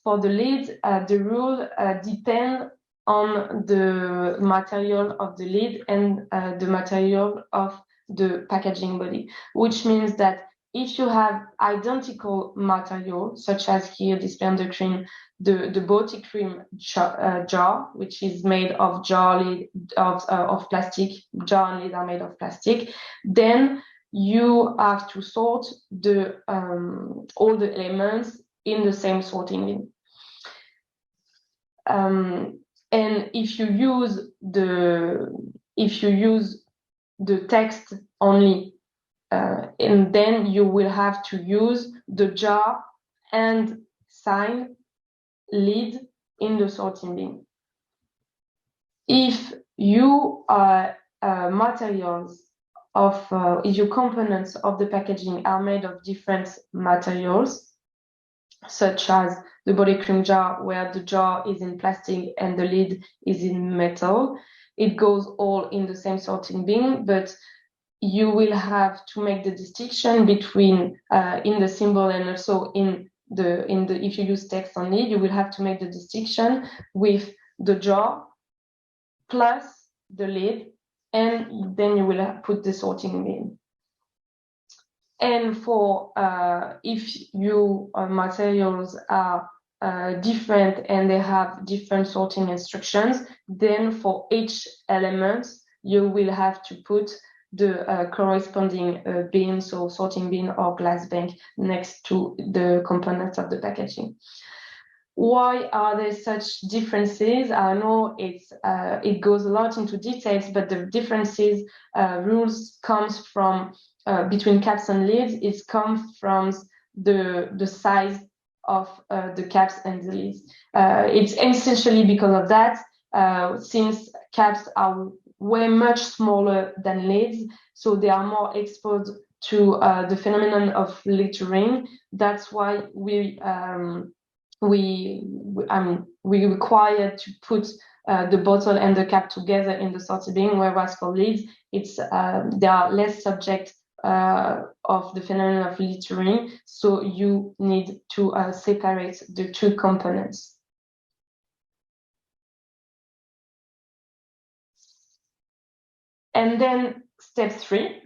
For the lid, the rule depends on the material of the lid and the material of the packaging body, which means that if you have identical material, such as here displayed on the screen, the Baltic cream jar, which is made of jar lid of plastic, jar and lid are made of plastic, then you have to sort all the elements in the same sorting bin. And if you use the text only, and then you will have to use the jar and sign lid in the sorting bin. If you materials of if your components of the packaging are made of different materials, such as the body cream jar, where the jar is in plastic and the lid is in metal, it goes all in the same sorting bin, but you will have to make the distinction between in the symbol and also in the if you use text only, you will have to make the distinction with the jar plus the lid, and then you will put the sorting bin. And for if your materials are different and they have different sorting instructions, then for each element you will have to put the corresponding bin, so sorting bin or glass bank, next to the components of the packaging. Why are there such differences? I know it goes a lot into details, but the differences rules comes from between caps and lids. It comes from the size of the caps and the lids. It's essentially because of that, since caps are way much smaller than lids, so they are more exposed to the phenomenon of littering. That's why we require to put the bottle and the cap together in the sorting bin, whereas for lids, it's they are less subject of the phenomenon of littering, so you need to separate the two components. And then step 3,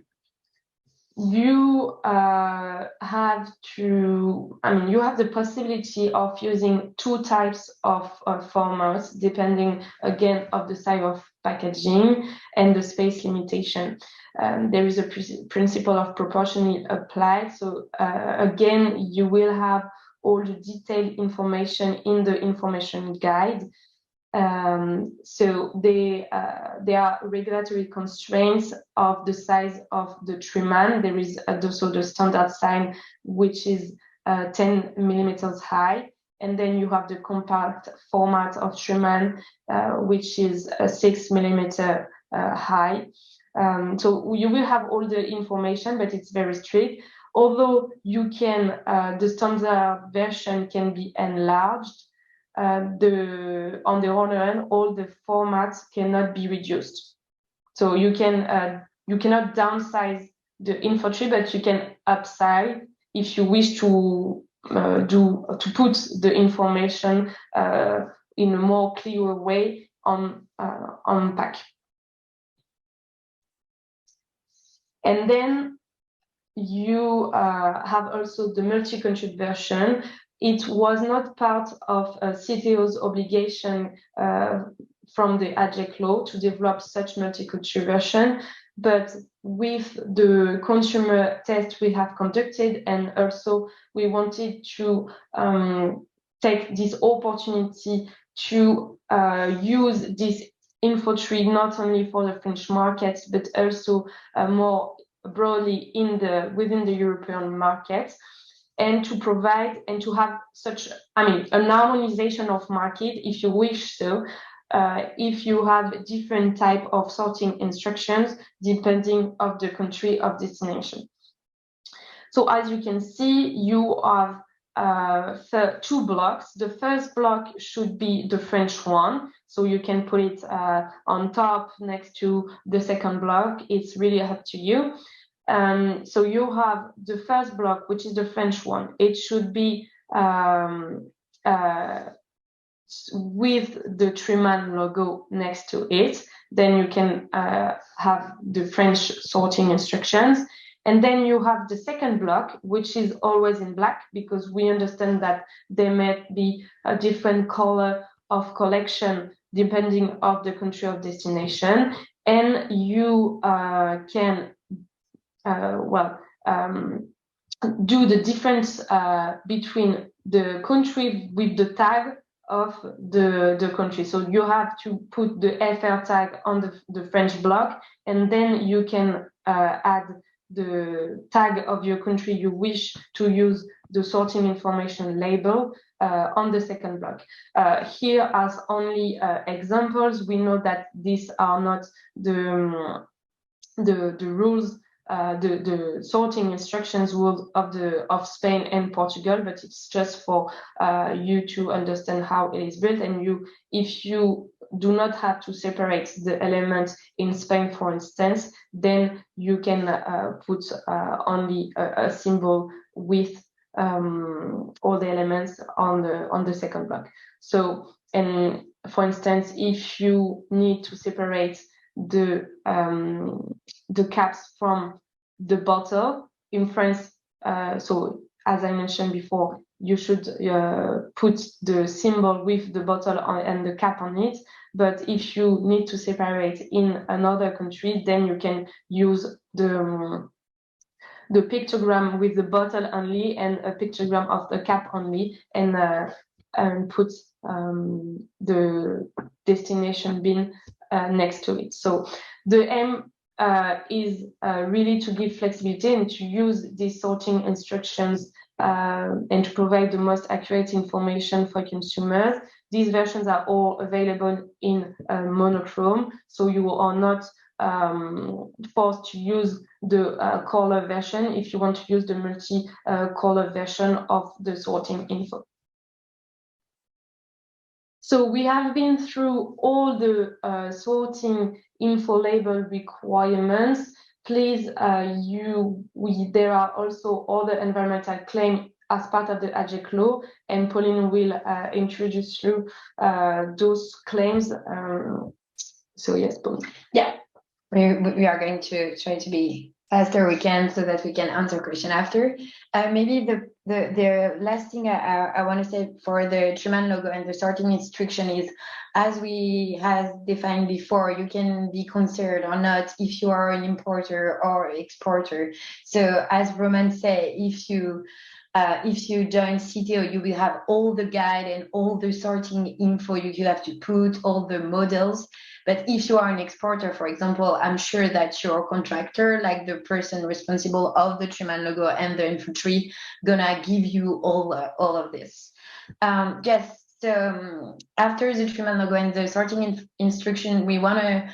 you have to, you have the possibility of using 2 types of formats, depending again of the size of packaging and the space limitation. There is a principle of proportionally applied. So again, you will have all the detailed information in the information guide. So there are regulatory constraints of the size of the trim. There is also the standard sign, which is 10 millimeters high. And then you have the compact format of trim, which is 6 millimeter high. So you will have all the information, but it's very strict. Although you can, the standard version can be enlarged. On the other hand, all the formats cannot be reduced. So you cannot downsize the info tree, but you can upsize if you wish to put the information in a more clear way on pack. And then you have also the multi-country version. It was not part of CITEO's obligation from the AGEC law to develop such multi-country version, but with the consumer test we have conducted, and also we wanted to take this opportunity to use this info tree not only for the French market, but also more broadly within the European market, and to provide and to have such, an harmonization of market, if you wish so, if you have different type of sorting instructions depending of the country of destination. So as you can see, you have 2 blocks. The first block should be the French one, so you can put it on top next to the second block. It's really up to you. So you have the first block, which is the French one. It should be with the Triman logo next to it. Then you can have the French sorting instructions. And then you have the second block, which is always in black, because we understand that there may be a different color of collection depending of the country of destination. And you can do the difference between the country with the tag of the country. So you have to put the FR tag on the French block, and then you can add the tag of your country you wish to use the sorting information label on the second block. Here as only examples, we know that these are not the rules, the sorting instructions rules of Spain and Portugal, but it's just for you to understand how it is built. And if you do not have to separate the elements in Spain, for instance, then you can put only a symbol with all the elements on the second block. So, and for instance, if you need to separate the caps from the bottle in France, so as I mentioned before, you should put the symbol with the bottle and the cap on it. But if you need to separate in another country, then you can use the pictogram with the bottle only and a pictogram of the cap only, and put the destination bin next to it. So the aim is really to give flexibility and to use these sorting instructions and to provide the most accurate information for consumers. These versions are all available in monochrome, so you are not forced to use the color version if you want to use the multi-color version of the sorting info. So we have been through all the sorting info label requirements. Please, there are also other environmental claims as part of the AGEC law, and Pauline will introduce you those claims. So yes, Pauline. Yeah, we are going to try to be faster we can so that we can answer question after. Maybe the last thing I want to say for the Truman logo and the sorting instruction is, as we have defined before, you can be considered or not if you are an importer or exporter. So as Roman said, if you join CITEO, you will have all the guide and all the sorting info you have to put, all the models. But if you are an exporter, for example, I'm sure that your contractor, like the person responsible of the Truman logo and the infantry, gonna give you all of this. Yes. So after the Truman logo and the sorting instruction, we want to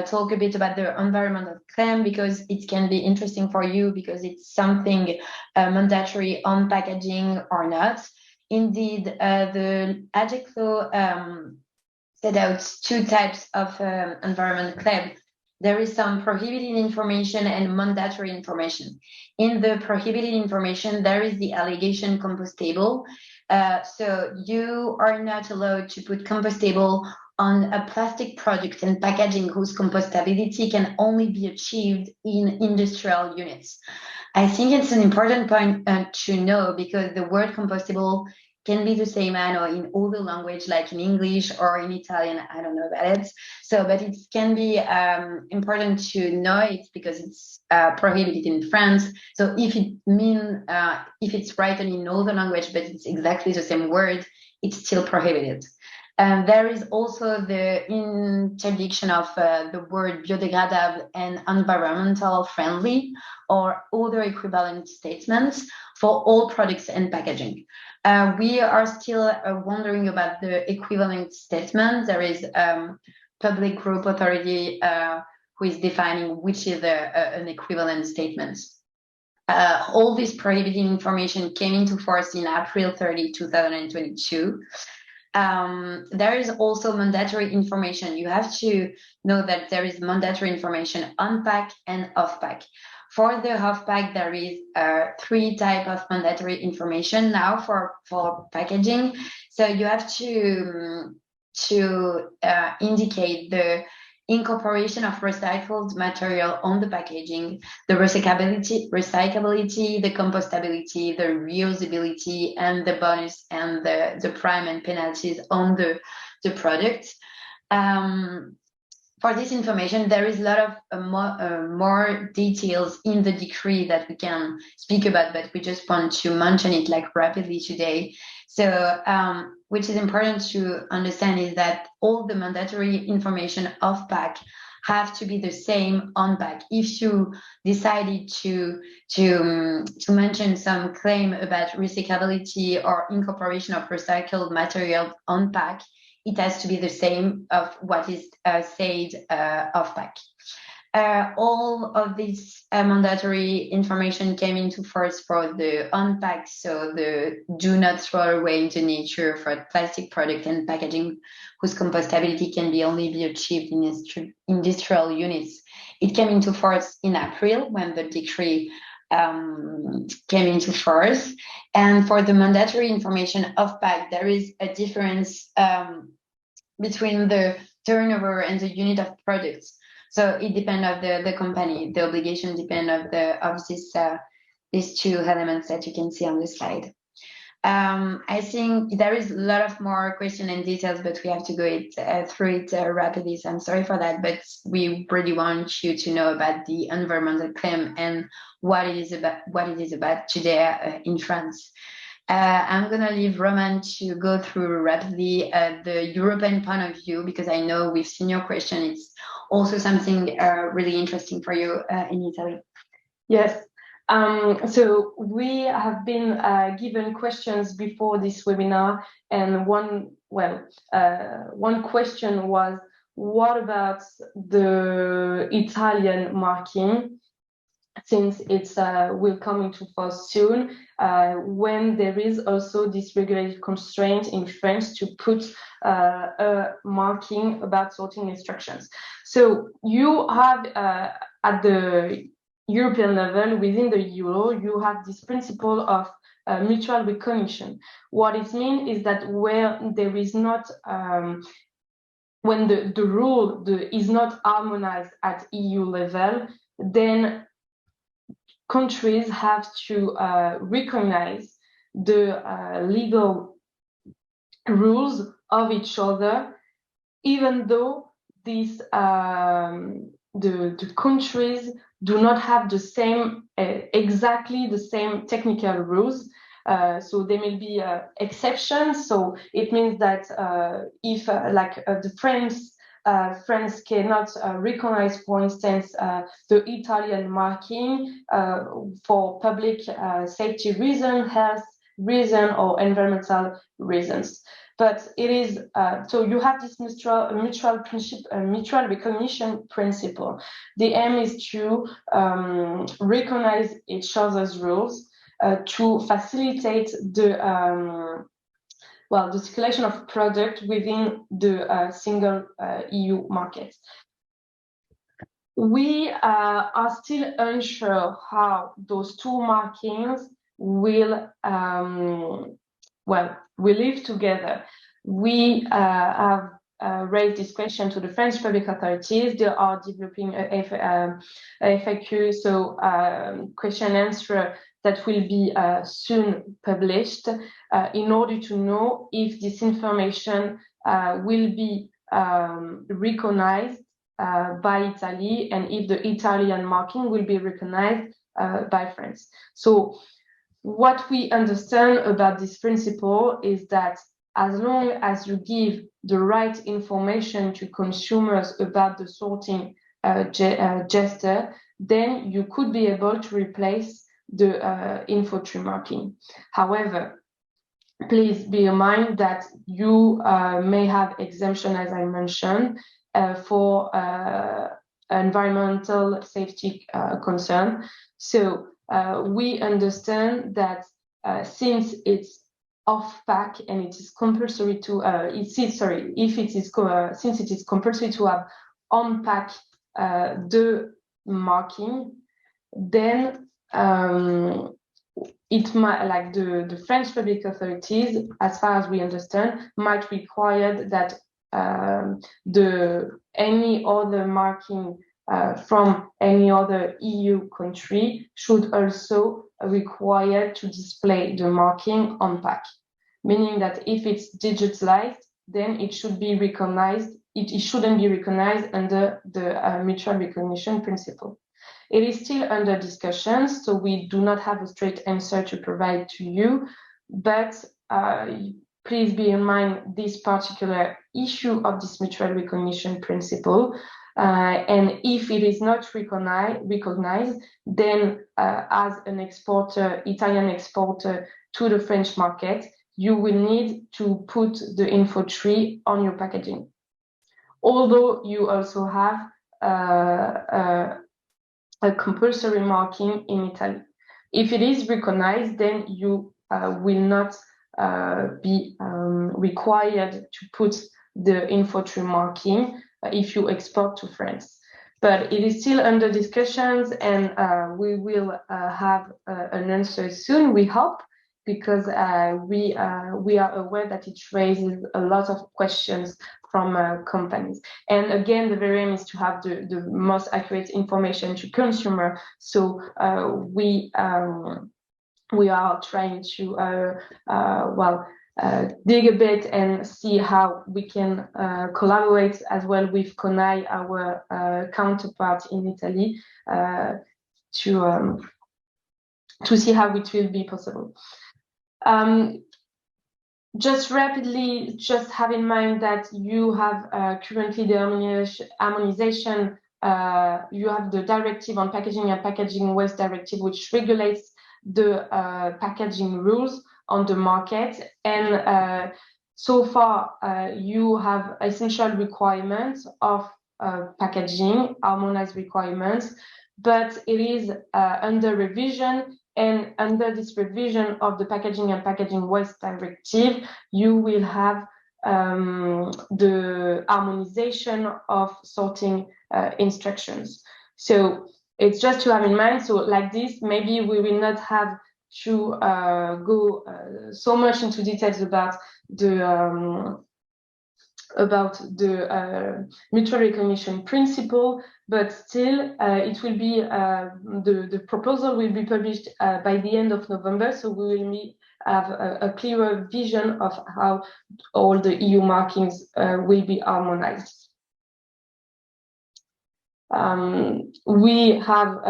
talk a bit about the environmental claim, because it can be interesting for you because it's something mandatory on packaging or not. Indeed, the AGEC law set out two types of environmental claim. There is some prohibited information and mandatory information. In the prohibited information, there is the allegation compostable. So you are not allowed to put compostable on a plastic product and packaging whose compostability can only be achieved in industrial units. I think it's an important point to know, because the word compostable can be the same, I know, in all the language, like in English or in Italian, I don't know about it. So, but it can be important to know it because it's prohibited in France. So if it's written in all the language, but it's exactly the same word, it's still prohibited. There is also the interdiction of the word biodegradable and environmental friendly or other equivalent statements for all products and packaging. We are still wondering about the equivalent statement. There is public group authority who is defining which is an equivalent statement. All this prohibited information came into force in April 30, 2022. There is also mandatory information. You have to know that there is mandatory information on pack and off pack. For the off pack, there is 3 types of mandatory information now for packaging. So you have to indicate the incorporation of recycled material on the packaging, the recyclability, the compostability, the reusability, and the bonus and the prime and penalties on the product. For this information, there is a lot of more details in the decree that we can speak about, but we just want to mention it like rapidly today. So which is important to understand is that all the mandatory information off pack have to be the same on pack. If you decided to mention some claim about recyclability or incorporation of recycled material on pack, it has to be the same of what is said off pack. All of this mandatory information came into force for the on-pack, so the do not throw away into nature for plastic product and packaging whose compostability can only be achieved in industrial units. It came into force in April when the decree came into force. And for the mandatory information off-pack, there is a difference between the turnover and the unit of products. So it depends on the company. The obligation depends on these two elements that you can see on the slide. I think there is a lot of more questions and details, but we have to go through it rapidly. So I'm sorry for that, but we really want you to know about the environmental claim and what it is about today in France. I'm going to leave Roman to go through rapidly the European point of view, because I know we've seen your question. It's also something really interesting for you in Italy. Yes. So we have been given questions before this webinar, and one question was, what about the Italian marking? Since it's will come into force soon, when there is also this regulatory constraint in France to put a marking about sorting instructions. So you have at the European level, within the Euro, you have this principle of mutual recognition. What it means is that where there is not when the rule is not harmonized at EU level, then countries have to recognize the legal rules of each other, even though these the countries do not have the same exactly the same technical rules. So there may be exceptions. So it means that if the France cannot recognize, for instance, the Italian marking for public safety reasons, health reasons, or environmental reasons. But it is so you have this mutual recognition principle. The aim is to recognize each other's rules to facilitate the the circulation of product within the single EU market. We are still unsure how those two markings will live together. We have raised this question to the French public authorities. They are developing a FAQ, so question and answer, that will be soon published in order to know if this information will be recognized by Italy and if the Italian marking will be recognized by France. So what we understand about this principle is that as long as you give the right information to consumers about the sorting gesture, then you could be able to replace the info tree marking. However, please bear in mind that you may have exemption, as I mentioned, for environmental safety concern. So we understand that since it's off pack and it is compulsory to since it is compulsory to have on pack the marking, then it might, the French public authorities, as far as we understand, might require that any other marking from any other EU country should also require to display the marking on pack, meaning that if it's digitalized, then it should be recognized. It shouldn't be recognized under the mutual recognition principle. It is still under discussion, so we do not have a straight answer to provide to you, but please be in mind this particular issue of this mutual recognition principle. And if it is not recognized, then as an exporter, Italian exporter to the French market, you will need to put the info tree on your packaging. Although you also have a compulsory marking in Italy. If it is recognized, then you will not be required to put the info tree marking if you export to France. But it is still under discussions, and we will have an answer soon, we hope, because we are aware that it raises a lot of questions from companies. And again, the very aim is to have the most accurate information to consumer. So we are trying to dig a bit and see how we can collaborate as well with CONAI, our counterpart in Italy, to see how it will be possible. Just rapidly, just have in mind that you have currently the harmonization. You have the directive on packaging and packaging waste directive, which regulates the packaging rules on the market. And so far, you have essential requirements of packaging, harmonized requirements, but it is under revision. And under this revision of the packaging and packaging waste directive, you will have the harmonization of sorting instructions. So it's just to have in mind. So like this, maybe we will not have to go so much into details about the mutual recognition principle, but still it will be the proposal will be published by the end of November, so we will have a clearer vision of how all the EU markings will be harmonized. We have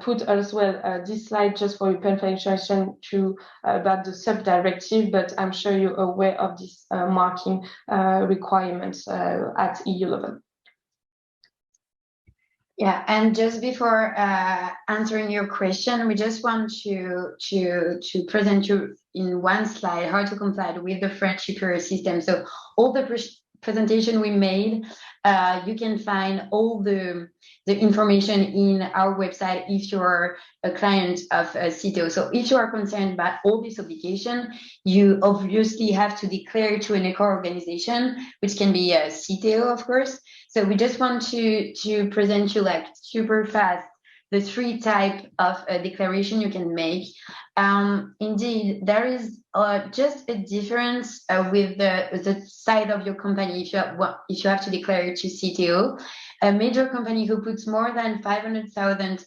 put as well this slide just for your information to about the sub-directive, but I'm sure you're aware of this marking requirements at EU level. Yeah, and just before answering your question, we just want to present you in one slide how to comply with the French IPR system. So all the presentation we made, you can find all the information in our website if you're a client of CITEO. So if you are concerned about all this obligation, you obviously have to declare to an eco-organization, which can be a CITEO, of course. So we just want to present you like super fast the three types of declaration you can make. Indeed, there is just a difference with the side of your company if you have to declare to CITEO. A major company who puts more than 500,000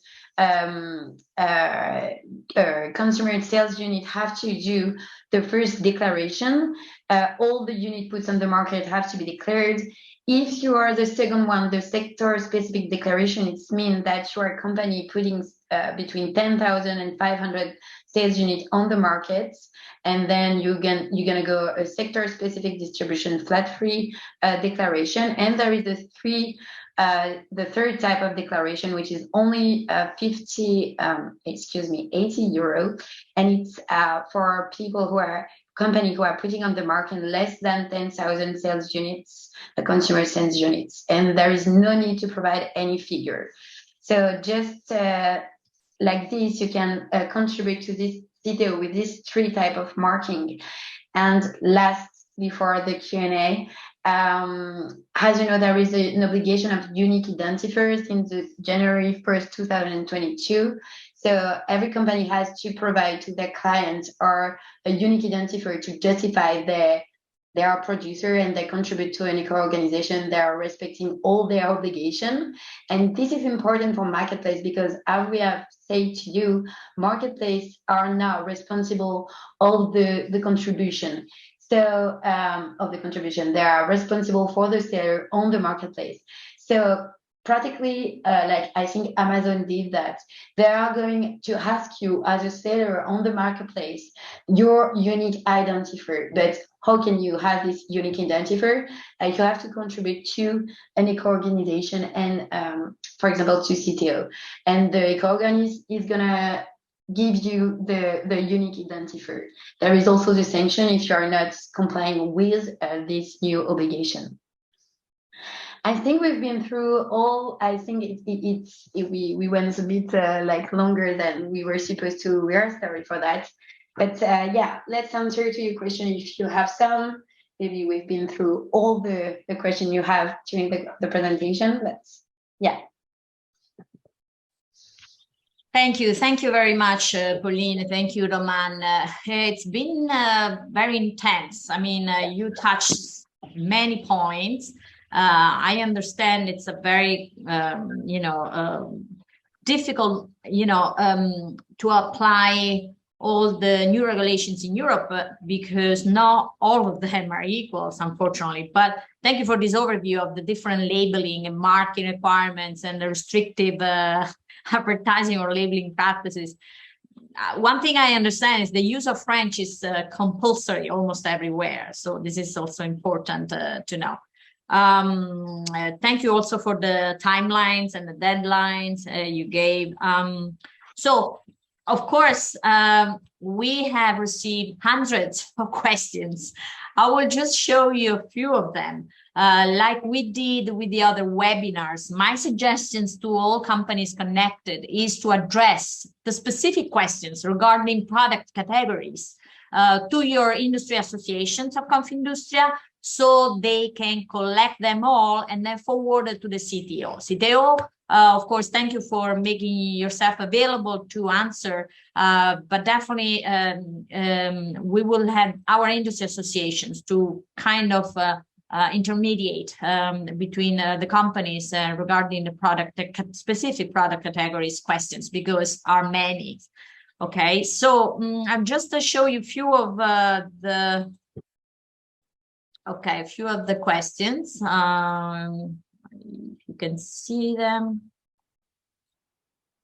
consumer sales unit have to do the first declaration. All the unit puts on the market have to be declared. If you are the second one, the sector-specific declaration, it means that you are a company putting between 10,000 and 500 sales units on the market, and then you're gonna go a sector-specific distribution flat-free declaration. And there is the third type of declaration, which is only 80 euro, and it's for people who are company who are putting on the market less than 10,000 sales units, consumer sales units, and there is no need to provide any figure. So just like this, you can contribute to this CITEO with these three types of marking. And last, before the Q&A, as you know, there is an obligation of unique identifiers since January 1st, 2022. So every company has to provide to their clients or a unique identifier to justify they are a producer and they contribute to an eco-organization. They are respecting all their obligations. And this is important for marketplace because, as we have said to you, marketplace are now responsible of the contribution. So they are responsible for the seller on the marketplace. So practically, like I think Amazon did that, they are going to ask you as a seller on the marketplace your unique identifier. But how can you have this unique identifier? You have to contribute to an eco-organization and, for example, to CITEO. And the eco-organization is gonna give you the unique identifier. There is also the sanction if you are not complying with this new obligation. I think we've been through all. I think we went a bit like longer than we were supposed to. We are sorry for that. But yeah, let's answer to your question if you have some. Maybe we've been through all the question you have during the presentation. But yeah. Thank you very much, Pauline. Thank you, Roman. It's been very intense. I mean, you touched many points. I understand it's a very, difficult, to apply all the new regulations in Europe because not all of them are equal, unfortunately. But thank you for this overview of the different labeling and marking requirements and the restrictive advertising or labeling practices. One thing I understand is the use of French is compulsory almost everywhere. So this is also important to know. Thank you also for the timelines and the deadlines you gave. So, of course, we have received hundreds of questions. I will just show you a few of them. Like we did with the other webinars, my suggestions to all companies connected is to address the specific questions regarding product categories to your industry associations of Confindustria, so they can collect them all and then forward it to the CITEO. CITEO, of course, thank you for making yourself available to answer, but definitely we will have our industry associations to kind of intermediate between the companies regarding the specific product categories questions, because are many. Okay, so I'm just to show you a few of a few of the questions. You can see them.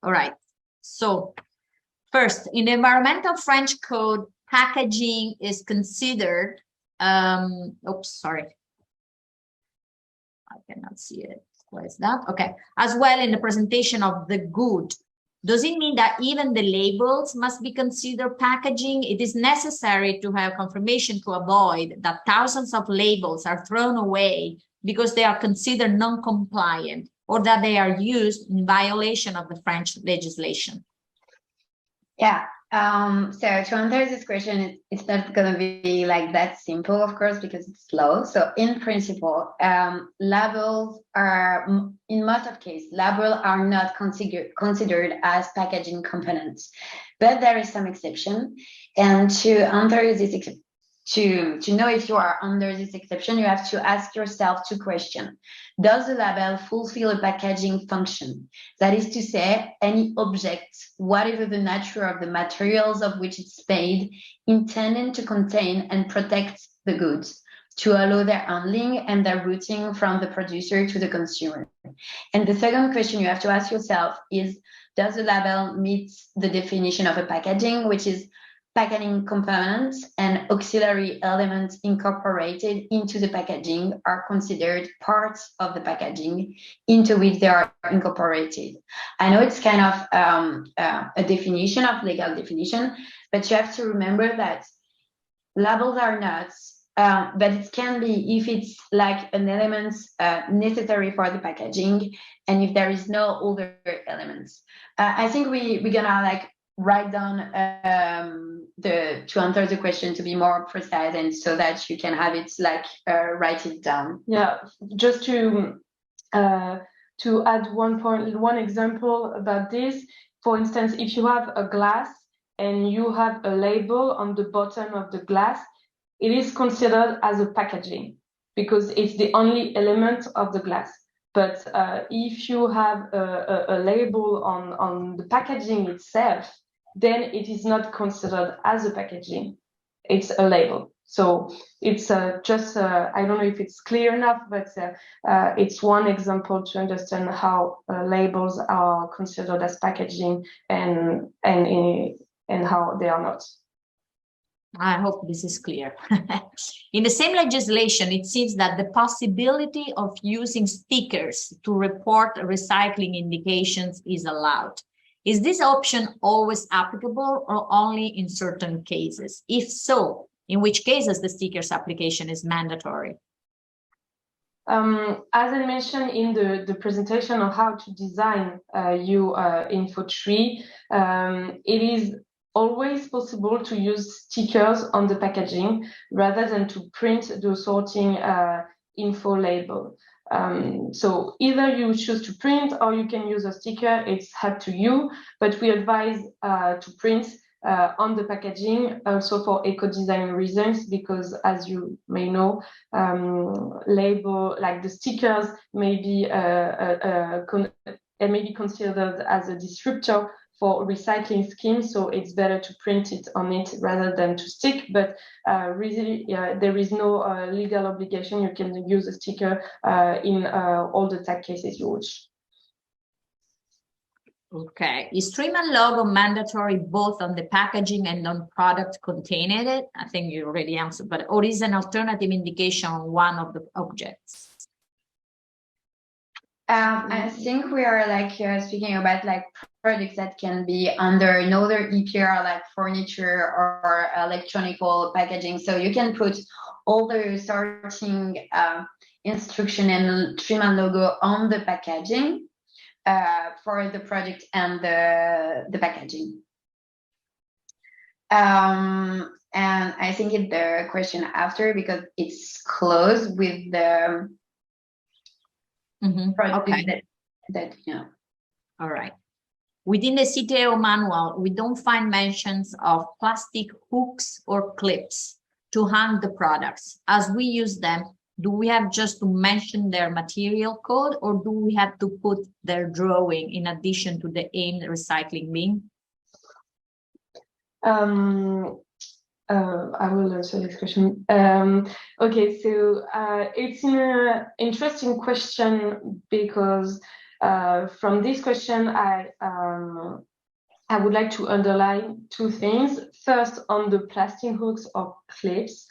All right. So first, in the environmental French code, packaging is considered. Oops, sorry. I cannot see it. What is that? Okay. As well in the presentation of the good. Does it mean that even the labels must be considered packaging? It is necessary to have confirmation to avoid that thousands of labels are thrown away because they are considered non-compliant or that they are used in violation of the French legislation. Yeah. So to answer this question, it's not going to be like that simple, of course, because it's slow. So in principle, labels are, in most of cases, labels are not considered as packaging components, but there is some exception. And to answer this, to know if you are under this exception, you have to ask yourself two questions. Does the label fulfill a packaging function? That is to say, any object, whatever the nature of the materials of which it's made, intended to contain and protect the goods, to allow their handling and their routing from the producer to the consumer. And the second question you have to ask yourself is, does the label meet the definition of a packaging, which is packaging components and auxiliary elements incorporated into the packaging are considered parts of the packaging into which they are incorporated. I know it's kind of a definition of legal definition, but you have to remember that labels are not, but it can be if it's like an element necessary for the packaging and if there is no other elements. I think we're gonna like write down to answer the question to be more precise and so that you can have it like write it down. Yeah, just to add one example about this. For instance, if you have a glass and you have a label on the bottom of the glass, it is considered as a packaging because it's the only element of the glass. But if you have a label on the packaging itself, then it is not considered as a packaging. It's a label. So it's just, I don't know if it's clear enough, but it's one example to understand how labels are considered as packaging and how they are not. I hope this is clear. In the same legislation, it seems that the possibility of using stickers to report recycling indications is allowed. Is this option always applicable or only in certain cases? If so, in which cases the stickers application is mandatory? As I mentioned in the presentation on how to design info tree, it is always possible to use stickers on the packaging rather than to print the sorting info label. So either you choose to print or you can use a sticker, it's up to you, but we advise to print on the packaging also for eco-design reasons, because as you may know, label like the stickers may be considered as a disruptor for recycling schemes, so it's better to print it on it rather than to stick. But really, there is no legal obligation. You can use a sticker in all the tag cases you wish. Okay, is trim and logo mandatory both on the packaging and on product containing it? I think you already answered, but or is an alternative indication on one of the objects? I think we are like speaking about like products that can be under another EPR, like furniture or electronical packaging. So you can put all the sorting instruction and trim and logo on the packaging for the product and the packaging. And I think it's the question after, because it's close with the product. Okay. that yeah. All right. Within the CITEO manual, we don't find mentions of plastic hooks or clips to hang the products. As we use them, do we have just to mention their material code, or do we have to put their drawing in addition to the aimed recycling bin? I will answer this question. Okay, so it's an interesting question, because from this question, I would like to underline two things. First, on the plastic hooks or clips,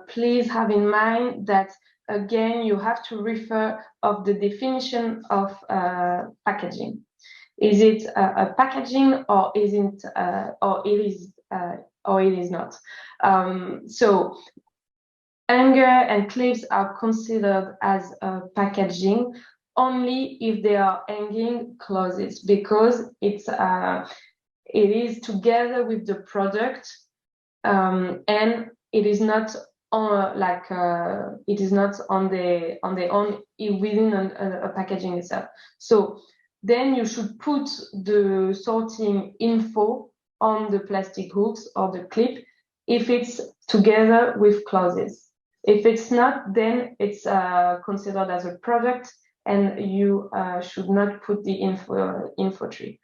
please have in mind that, again, you have to refer of the definition of packaging. Is it a packaging, or is it, or it is not? So hanger and clips are considered as packaging only if they are hanging clothes, because it is together with the product, and it is not on it is not on the own within a packaging itself. So then you should put the sorting info on the plastic hooks or the clip if it's together with clothes. If it's not, then it's considered as a product, and you should not put the info tree.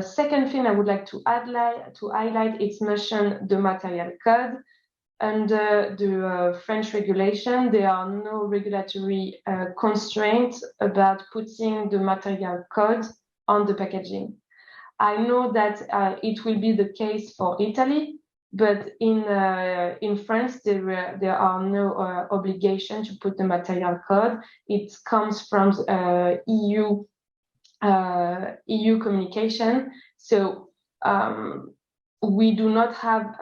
Second thing I would like to highlight, it's mentioned the material code. Under the French regulation, there are no regulatory constraints about putting the material code on the packaging. I know that it will be the case for Italy, but in France there are no obligation to put the material code. It comes from EU communication, so we do not have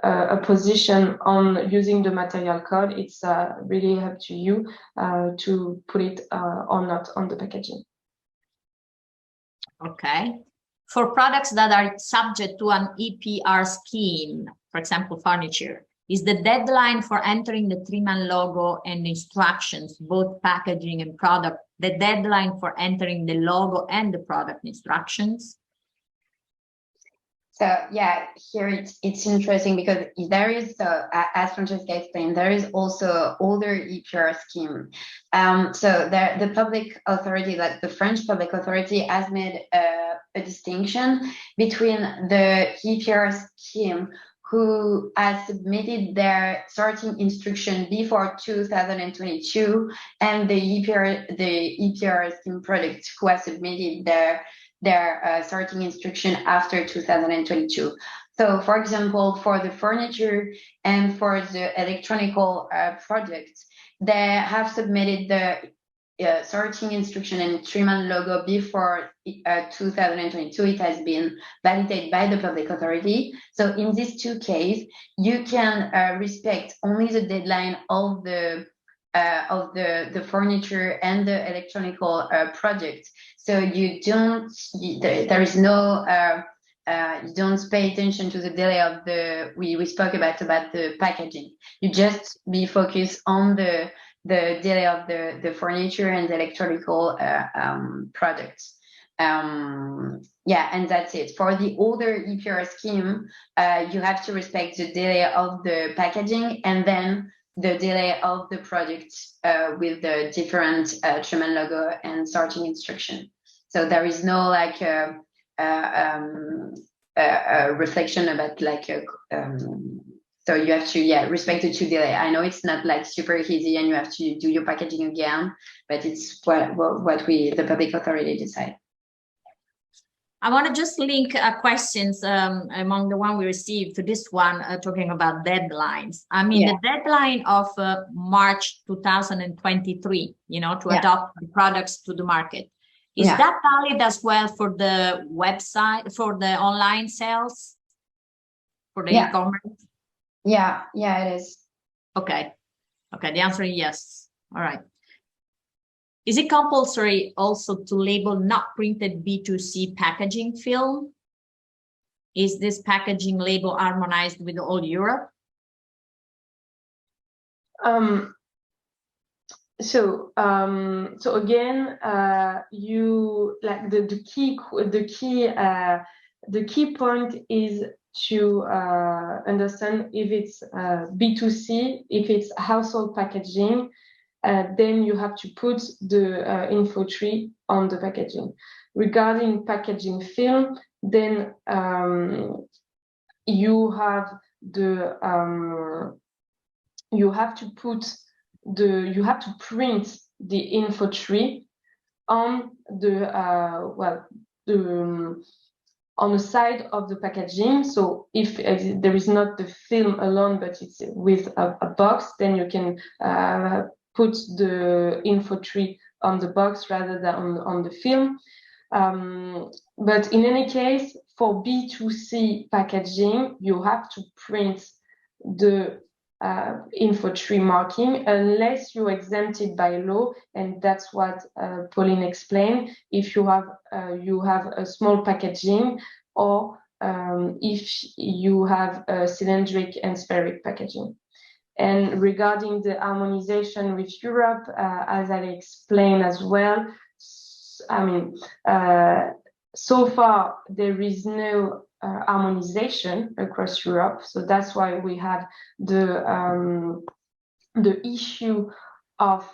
a position on using the material code. It's really up to you to put it or not on the packaging. Okay. For products that are subject to an EPR scheme, for example, furniture, is the deadline for entering the trim and logo and instructions, both packaging and product, the deadline for entering the logo and the product instructions? So yeah, here it's interesting, because there is, as Francesca explained, there is also older EPR scheme. So the public authority, like the French public authority, has made a distinction between the EPR scheme who has submitted their sorting instruction before 2022, and the EPR scheme product who has submitted their sorting instruction after 2022. So, for example, for the furniture and for the electronical products, they have submitted the sorting instruction and trim-and logo before 2022. It has been validated by the public authority. So in these two cases, you can respect only the deadline of the furniture and the electronical project. So you don't, there is no, you don't pay attention to the delay of we spoke about the packaging. You just be focused on the delay of the furniture and the electronical products. Yeah, and that's it. For the older EPR scheme, you have to respect the delay of the packaging and then the delay of the product with the different trim and logo and sorting instruction. So there is no like reflection about like so you have to, respect the two delay. I know it's not like super easy and you have to do your packaging again, but it's what the public authority decide. I want to just link questions among the one we received to this one, talking about deadlines. I mean, the deadline of March 2023, to adopt the products to the market. Is that valid as well for the website, for the online sales, for the e-commerce? Yeah, it is. Okay, the answer is yes. All right. Is it compulsory also to label not printed B2C packaging film? Is this packaging label harmonized with all Europe? So again, you like the key point is to understand if it's B2C, if it's household packaging, then you have to put the info tree on the packaging. Regarding packaging film, then you have to print the info tree on on the side of the packaging. So if there is not the film alone, but it's with a box, then you can put the info tree on the box rather than on the film. But in any case, for B2C packaging, you have to print the info tree marking unless you exempt it by law, and that's what Pauline explained. If you have a small packaging, or if you have a cylindric and spheric packaging. And regarding the harmonization with Europe, as I explained as well, I mean, so far there is no harmonization across Europe, so that's why we have the issue of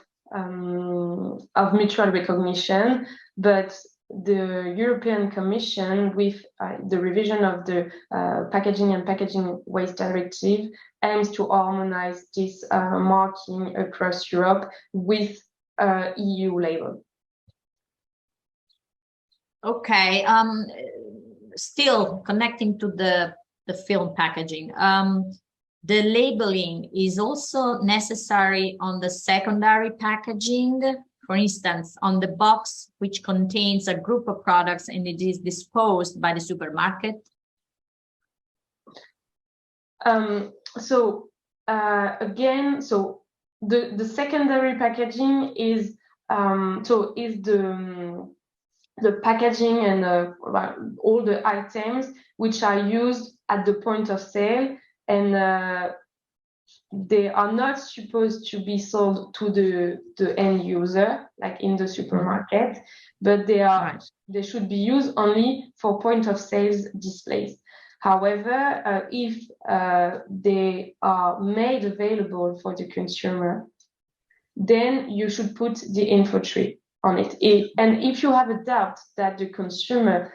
mutual recognition. But the European Commission, with the revision of the Packaging and Packaging Waste Directive, aims to harmonize this marking across Europe with EU label. Okay. Still connecting to the film packaging, the labeling is also necessary on the secondary packaging. For instance, on the box which contains a group of products and it is disposed by the supermarket. Again, so the secondary packaging is the packaging and all the items which are used at the point of sale, and they are not supposed to be sold to the end user, like in the supermarket, but they should be used only for point of sales displays. However, if they are made available for the consumer, then you should put the info tree on it. And if you have a doubt that the consumer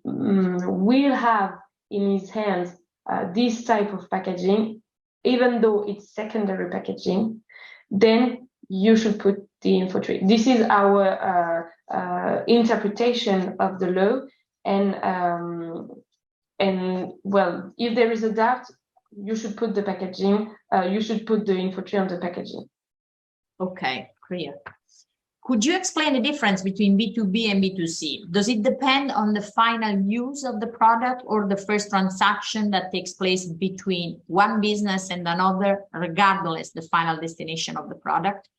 will have in his hands this type of packaging, even though it's secondary packaging, then you should put the info tree. This is our interpretation of the law, and well, if there is a doubt, you should put the packaging. You should put the info tree on the packaging. Okay, clear. Could you explain the difference between B2B and B2C? Does it depend on the final use of the product or the first transaction that takes place between one business and another, regardless the final destination of the product?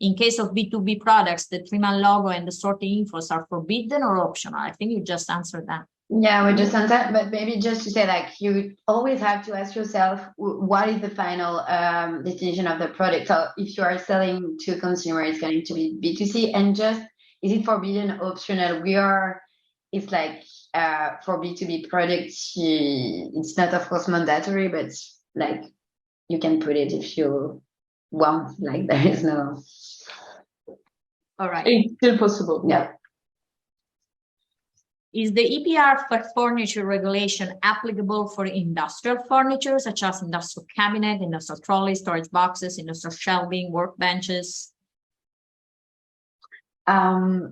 In case of B2B products, the trim and logo and the sorting infos are forbidden or optional? I think you just answered that. Yeah, we just answered, but maybe just to say, like, you always have to ask yourself, what is the final destination of the product? So if you are selling to consumer, it's going to be B2C, and just, is it forbidden, optional? It's like for B2B products, it's not, of course, mandatory, but like you can put it if you want, like there is no. All right. It's still possible. Yeah. Is the EPR for furniture regulation applicable for industrial furniture, such as industrial cabinet, industrial trolley, storage boxes, industrial shelving, workbenches? Yeah,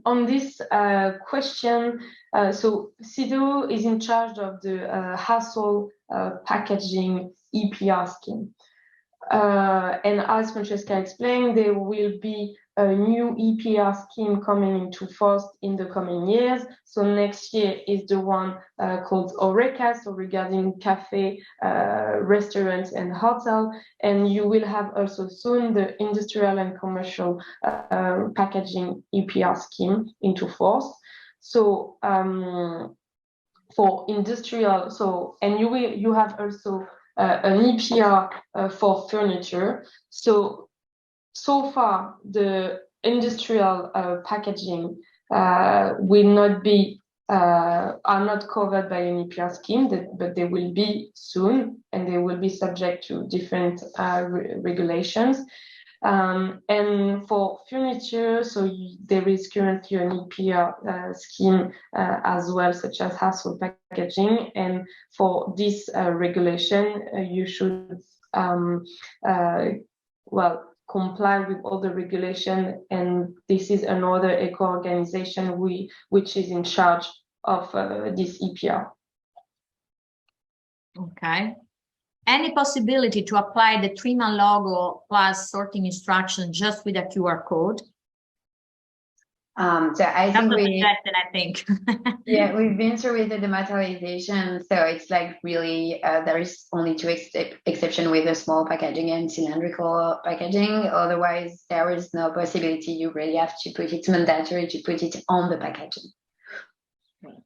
on this question, so CITEO is in charge of the household packaging EPR scheme. And as Francesca explained, there will be a new EPR scheme coming into force in the coming years. So next year is the one called Eureka, so regarding cafe, restaurants and hotel. And you will have also soon the industrial and commercial packaging EPR scheme into force. So for industrial, and you have also an EPR for furniture. So far, the industrial packaging will not be are not covered by an EPR scheme, but they will be soon, and they will be subject to different regulations. And for furniture, so there is currently an EPR scheme as well, such as household packaging. And for this regulation, you should comply with all the regulation. And this is another eco organization which is in charge of this EPR. Okay. Any possibility to apply the trim and logo plus sorting instructions just with a QR code? So I think yeah, we've been through with the dematerialization, so it's like really there is only two exceptions with the small packaging and cylindrical packaging. Otherwise, there is no possibility. You really have to put it mandatory to put it on the packaging.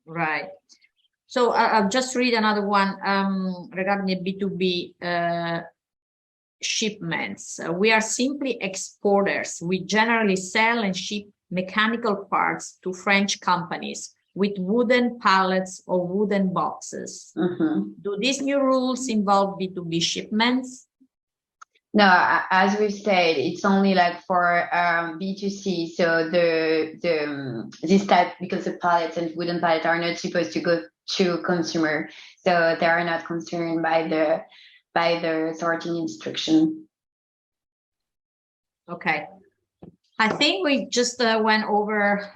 Right. So I'll just read another one regarding the B2B shipments. We are simply exporters. We generally sell and ship mechanical parts to French companies with wooden pallets or wooden boxes. Mm-hmm. Do these new rules involve B2B shipments? No, as we've said, it's only like for B2C. So this type, because the pallets and wooden pallets are not supposed to go to consumer, so they are not concerned by the sorting instruction. Okay. I think we just went over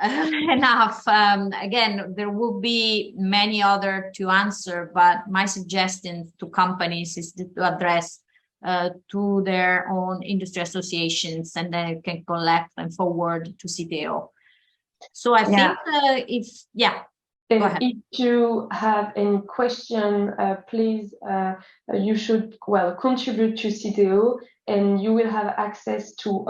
enough. Again, there will be many other to answer, but my suggestion to companies is to address to their own industry associations, and then you can collect and forward to CITEO. So I think go ahead. If you have any question, please, you should contribute to CITEO, and you will have access to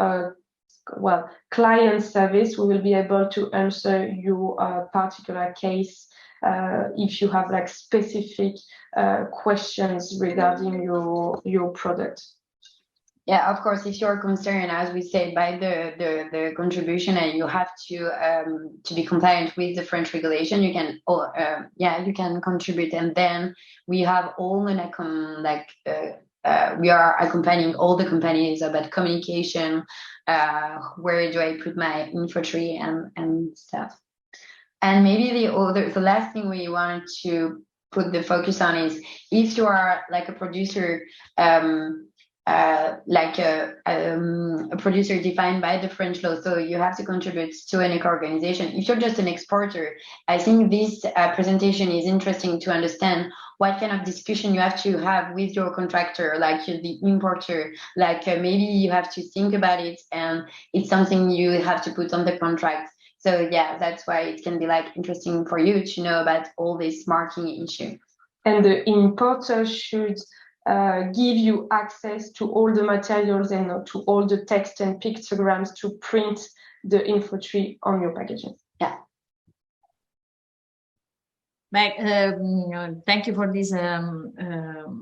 client service. We will be able to answer your particular case if you have like specific questions regarding your product. Yeah, of course, if you're concerned, as we said, by the contribution, and you have to be compliant with the French regulation, you can you can contribute, and then we have all we are accompanying all the companies about communication, where do I put my info tree and stuff. And maybe the last thing we wanted to put the focus on is if you are like a producer, like a producer defined by the French law, so you have to contribute to an eco-organization. If you're just an exporter, I think this presentation is interesting to understand what kind of discussion you have to have with your contractor, like the importer, like maybe you have to think about it and it's something you have to put on the contract. So yeah, that's why it can be like interesting for you to know about all this marking issue. And the importer should give you access to all the materials and to all the text and pictograms to print the info tree on your packaging. Yeah. Thank you for this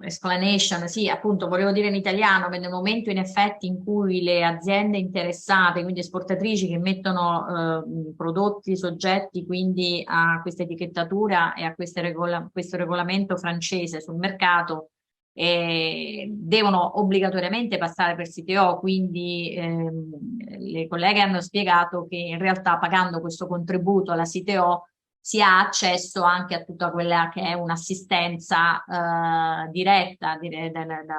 explanation. Sì, appunto, volevo dire in italiano che nel momento in effetti in cui le aziende interessate, quindi esportatrici che mettono prodotti soggetti quindi a questa etichettatura e a questo regolamento francese sul mercato, devono obbligatoriamente passare per CITEO, quindi le colleghe hanno spiegato che in realtà pagando questo contributo alla CITEO si ha accesso anche a tutta quella che è un'assistenza diretta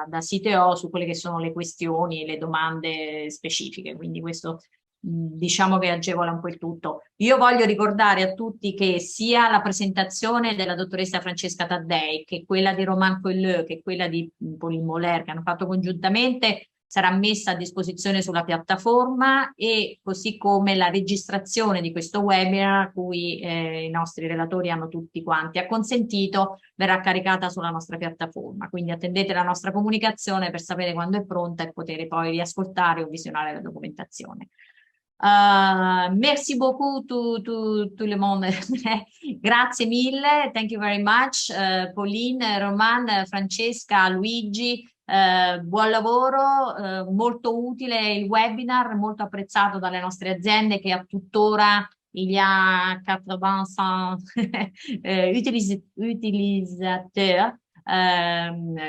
da CITEO su quelle che sono le questioni e le domande specifiche, quindi questo diciamo che agevola un po' il tutto. Io voglio ricordare a tutti che sia la presentazione della dottoressa Francesca Taddei, che quella di Romain Colleux, che quella di Pauline Moller, che hanno fatto congiuntamente, sarà messa a disposizione sulla piattaforma, e così come la registrazione di questo webinar, a cui i nostri relatori hanno tutti quanti acconsentito, verrà caricata sulla nostra piattaforma. Quindi attendete la nostra comunicazione per sapere quando è pronta e poter poi riascoltare o visionare la documentazione. Merci beaucoup tout le monde. Grazie mille, thank you very much. Pauline, Roman, Francesca, Luigi, buon lavoro, molto utile il webinar, molto apprezzato dalle nostre aziende che a tuttora il y a 85 utilisateurs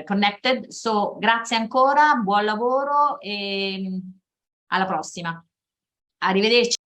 connected. So, grazie ancora, buon lavoro e alla prossima. Arrivederci.